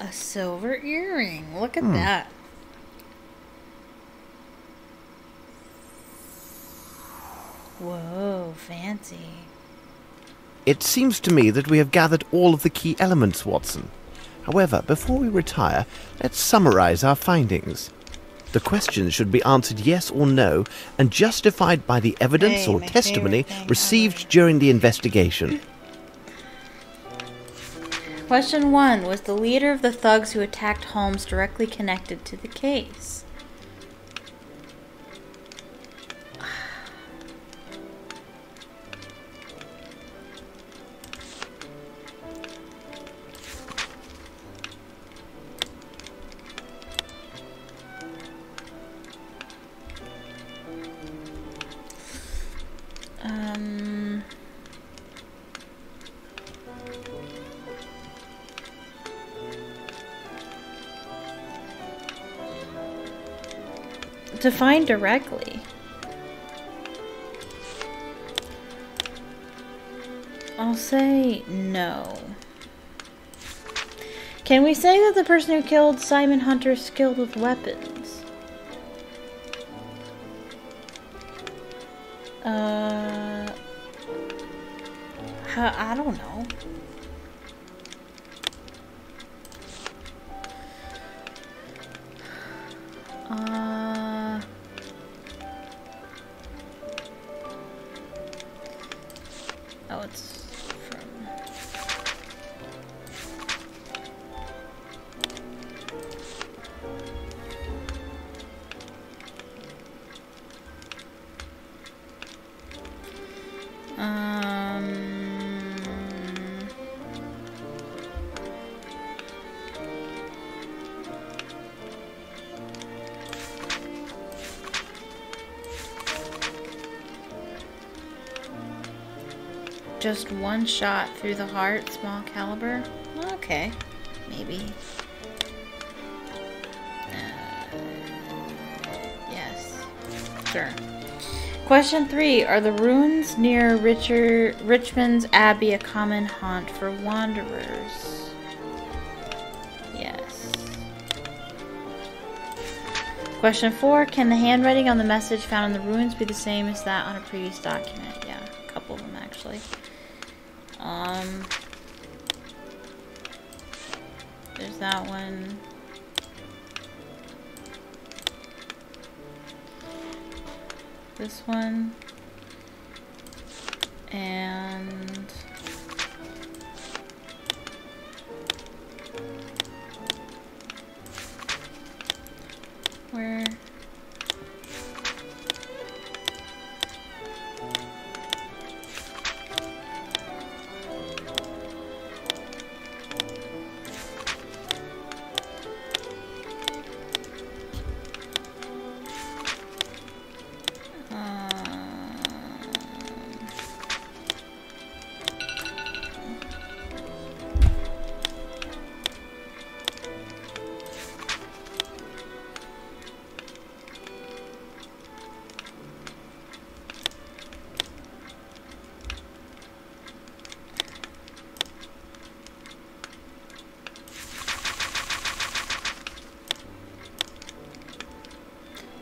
A silver earring. Look at that. Whoa, fancy. It seems to me that we have gathered all of the key elements, Watson. However, before we retire, let's summarize our findings. The questions should be answered yes or no and justified by the evidence or testimony received during the investigation. Question 1. Was the leader of the thugs who attacked Holmes directly connected to the case? To find directly. I'll say no. Can we say that the person who killed Simon Hunter is skilled with weapons? I don't know. Oh, it's from... just one shot through the heart, small caliber. Okay, maybe. Yes, sure. Question 3. Are the ruins near Richmond's Abbey a common haunt for wanderers? Yes. Question 4. Can the handwriting on the message found in the ruins be the same as that on a previous document? Yeah, a couple of them actually. There's that one. This one. And where?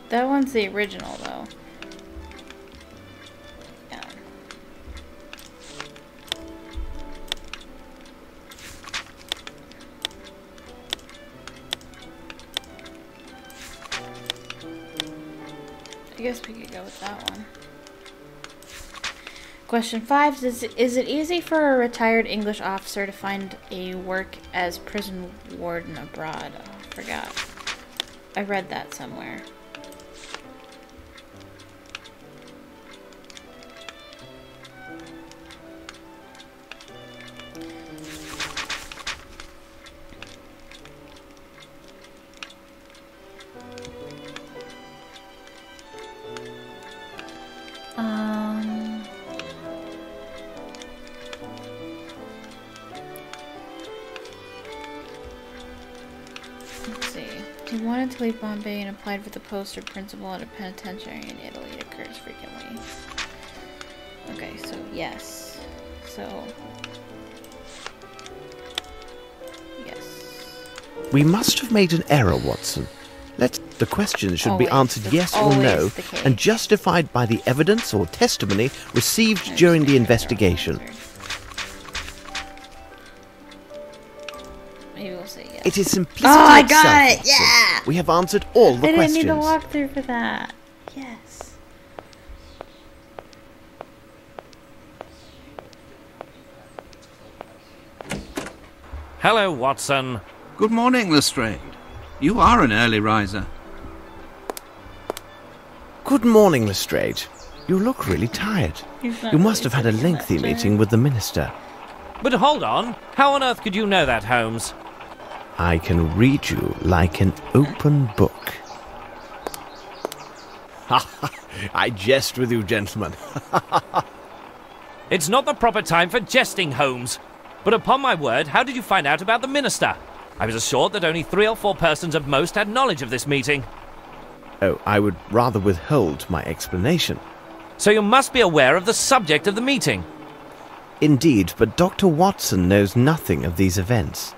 That one's the original, though. Yeah. I guess we could go with that one. Question 5. Is it easy for a retired English officer to find a work as prison warden abroad? Oh, I forgot. I read that somewhere. Let's see. He wanted to leave Bombay and applied for the post of principal at a penitentiary in Italy. It occurs frequently. Okay, so yes. So yes. We must have made an error, Watson. The question should be Always. answered That's yes or always no the case. and justified by the evidence or testimony received during the investigation. Maybe we'll say yes. It is simplicity Oh, I itself, got it! Watson. Yeah! We have answered all the I didn't questions. need the walkthrough for that. Yes. Hello, Watson. Good morning, Lestrade. You are an early riser. Good morning, Lestrade. You look really tired. He's not You must really have had a sitting in lengthy that chair. meeting with the minister. But hold on. How on earth could you know that, Holmes? I can read you like an open book. I jest with you, gentlemen. It's not the proper time for jesting, Holmes. But upon my word, how did you find out about the minister? I was assured that only 3 or 4 persons at most had knowledge of this meeting. Oh, I would rather withhold my explanation. So you must be aware of the subject of the meeting. Indeed, but Dr. Watson knows nothing of these events.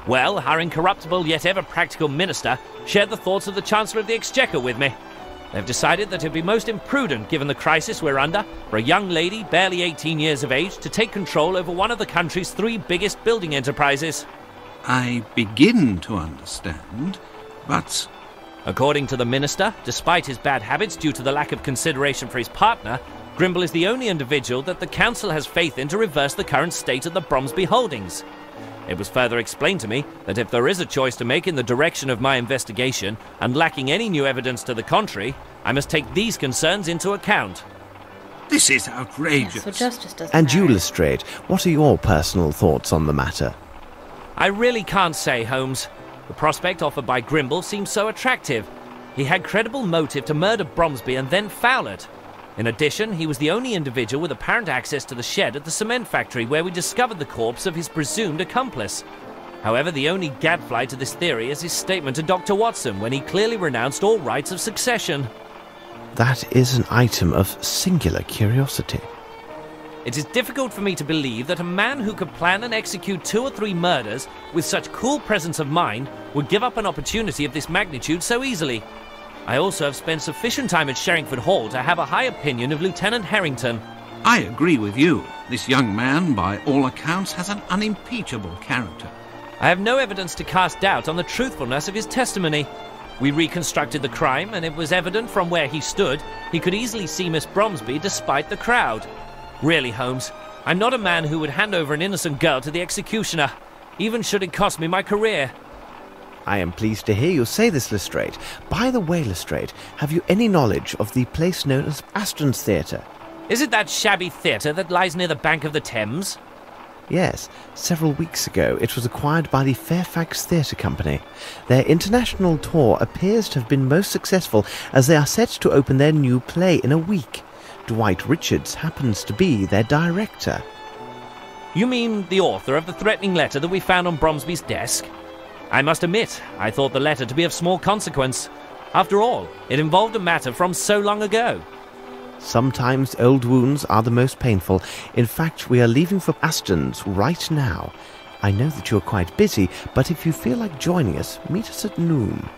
Well, our incorruptible yet ever practical minister shared the thoughts of the Chancellor of the Exchequer with me. They've decided that it would be most imprudent, given the crisis we're under, for a young lady barely 18 years of age to take control over one of the country's 3 biggest building enterprises. I begin to understand, but According to the minister, despite his bad habits due to the lack of consideration for his partner, Grimble is the only individual that the council has faith in to reverse the current state of the Bromsby holdings. It was further explained to me that if there is a choice to make in the direction of my investigation, and lacking any new evidence to the contrary, I must take these concerns into account. this is Yeah, outrageous. so justice doesn't And you, matter. Lestrade, what are your personal thoughts on the matter? I really can't say, Holmes. The prospect offered by Grimble seems so attractive. He had credible motive to murder Bromsby and then foul it. In addition, he was the only individual with apparent access to the shed at the cement factory where we discovered the corpse of his presumed accomplice. However, the only gadfly to this theory is his statement to Dr. Watson when he clearly renounced all rights of succession. That is an item of singular curiosity. It is difficult for me to believe that a man who could plan and execute 2 or 3 murders with such cool presence of mind would give up an opportunity of this magnitude so easily. I also have spent sufficient time at Sherringford Hall to have a high opinion of Lieutenant Harrington. I agree with you. This young man, by all accounts, has an unimpeachable character. I have no evidence to cast doubt on the truthfulness of his testimony. We reconstructed the crime, and it was evident from where he stood he could easily see Miss Bromsby despite the crowd. Really, Holmes, I'm not a man who would hand over an innocent girl to the executioner, even should it cost me my career. I am pleased to hear you say this, Lestrade. By the way, Lestrade, have you any knowledge of the place known as Aston's Theatre? Is it that shabby theatre that lies near the bank of the Thames? Yes, several weeks ago it was acquired by the Fairfax Theatre Company. Their international tour appears to have been most successful as they are set to open their new play in a week. Dwight Richards happens to be their director. You mean the author of the threatening letter that we found on Bromsby's desk? I must admit, I thought the letter to be of small consequence. After all, it involved a matter from so long ago. Sometimes old wounds are the most painful. In fact, we are leaving for Aston's right now. I know that you are quite busy, but if you feel like joining us, meet us at noon.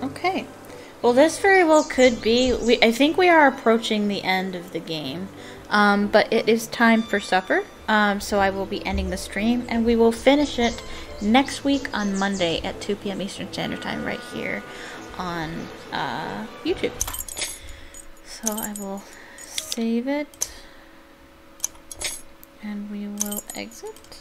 Okay. Well, this very well could be... I think we are approaching the end of the game. But it is time for supper. So I will be ending the stream, and we will finish it next week on Monday at 2 p.m. Eastern Standard Time right here on YouTube. So I will save it, and we will exit.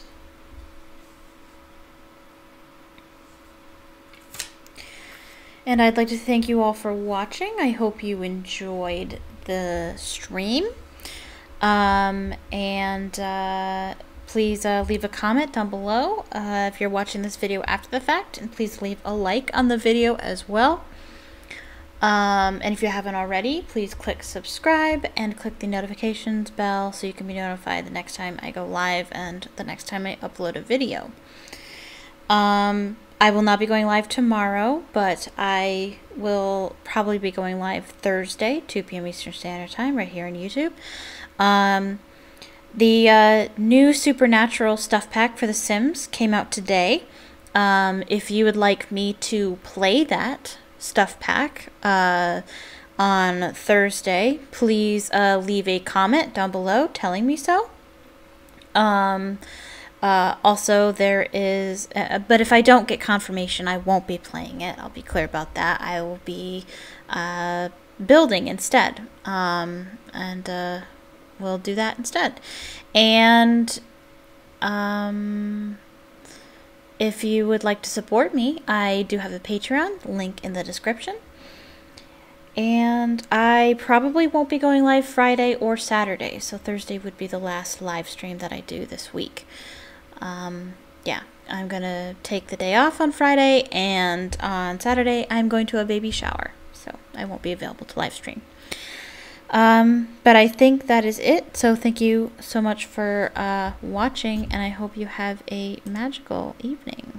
And I'd like to thank you all for watching. I hope you enjoyed the stream. Please leave a comment down below if you're watching this video after the fact, and please leave a like on the video as well. And if you haven't already, please click subscribe and click the notifications bell so you can be notified the next time I go live and the next time I upload a video. I will not be going live tomorrow, but I will probably be going live Thursday, 2 p.m. Eastern Standard Time, right here on YouTube. The new Supernatural stuff pack for The Sims came out today. If you would like me to play that stuff pack on Thursday, please leave a comment down below telling me so. Also, there is, but if I don't get confirmation, I won't be playing it. I'll be clear about that. I will be building instead, and we'll do that instead. And if you would like to support me, I do have a Patreon, link in the description. And I probably won't be going live Friday or Saturday, so Thursday would be the last live stream that I do this week. Yeah, I'm gonna take the day off on Friday, and on Saturday I'm going to a baby shower, so I won't be available to live stream. But I think that is it, so thank you so much for watching, and I hope you have a magical evening.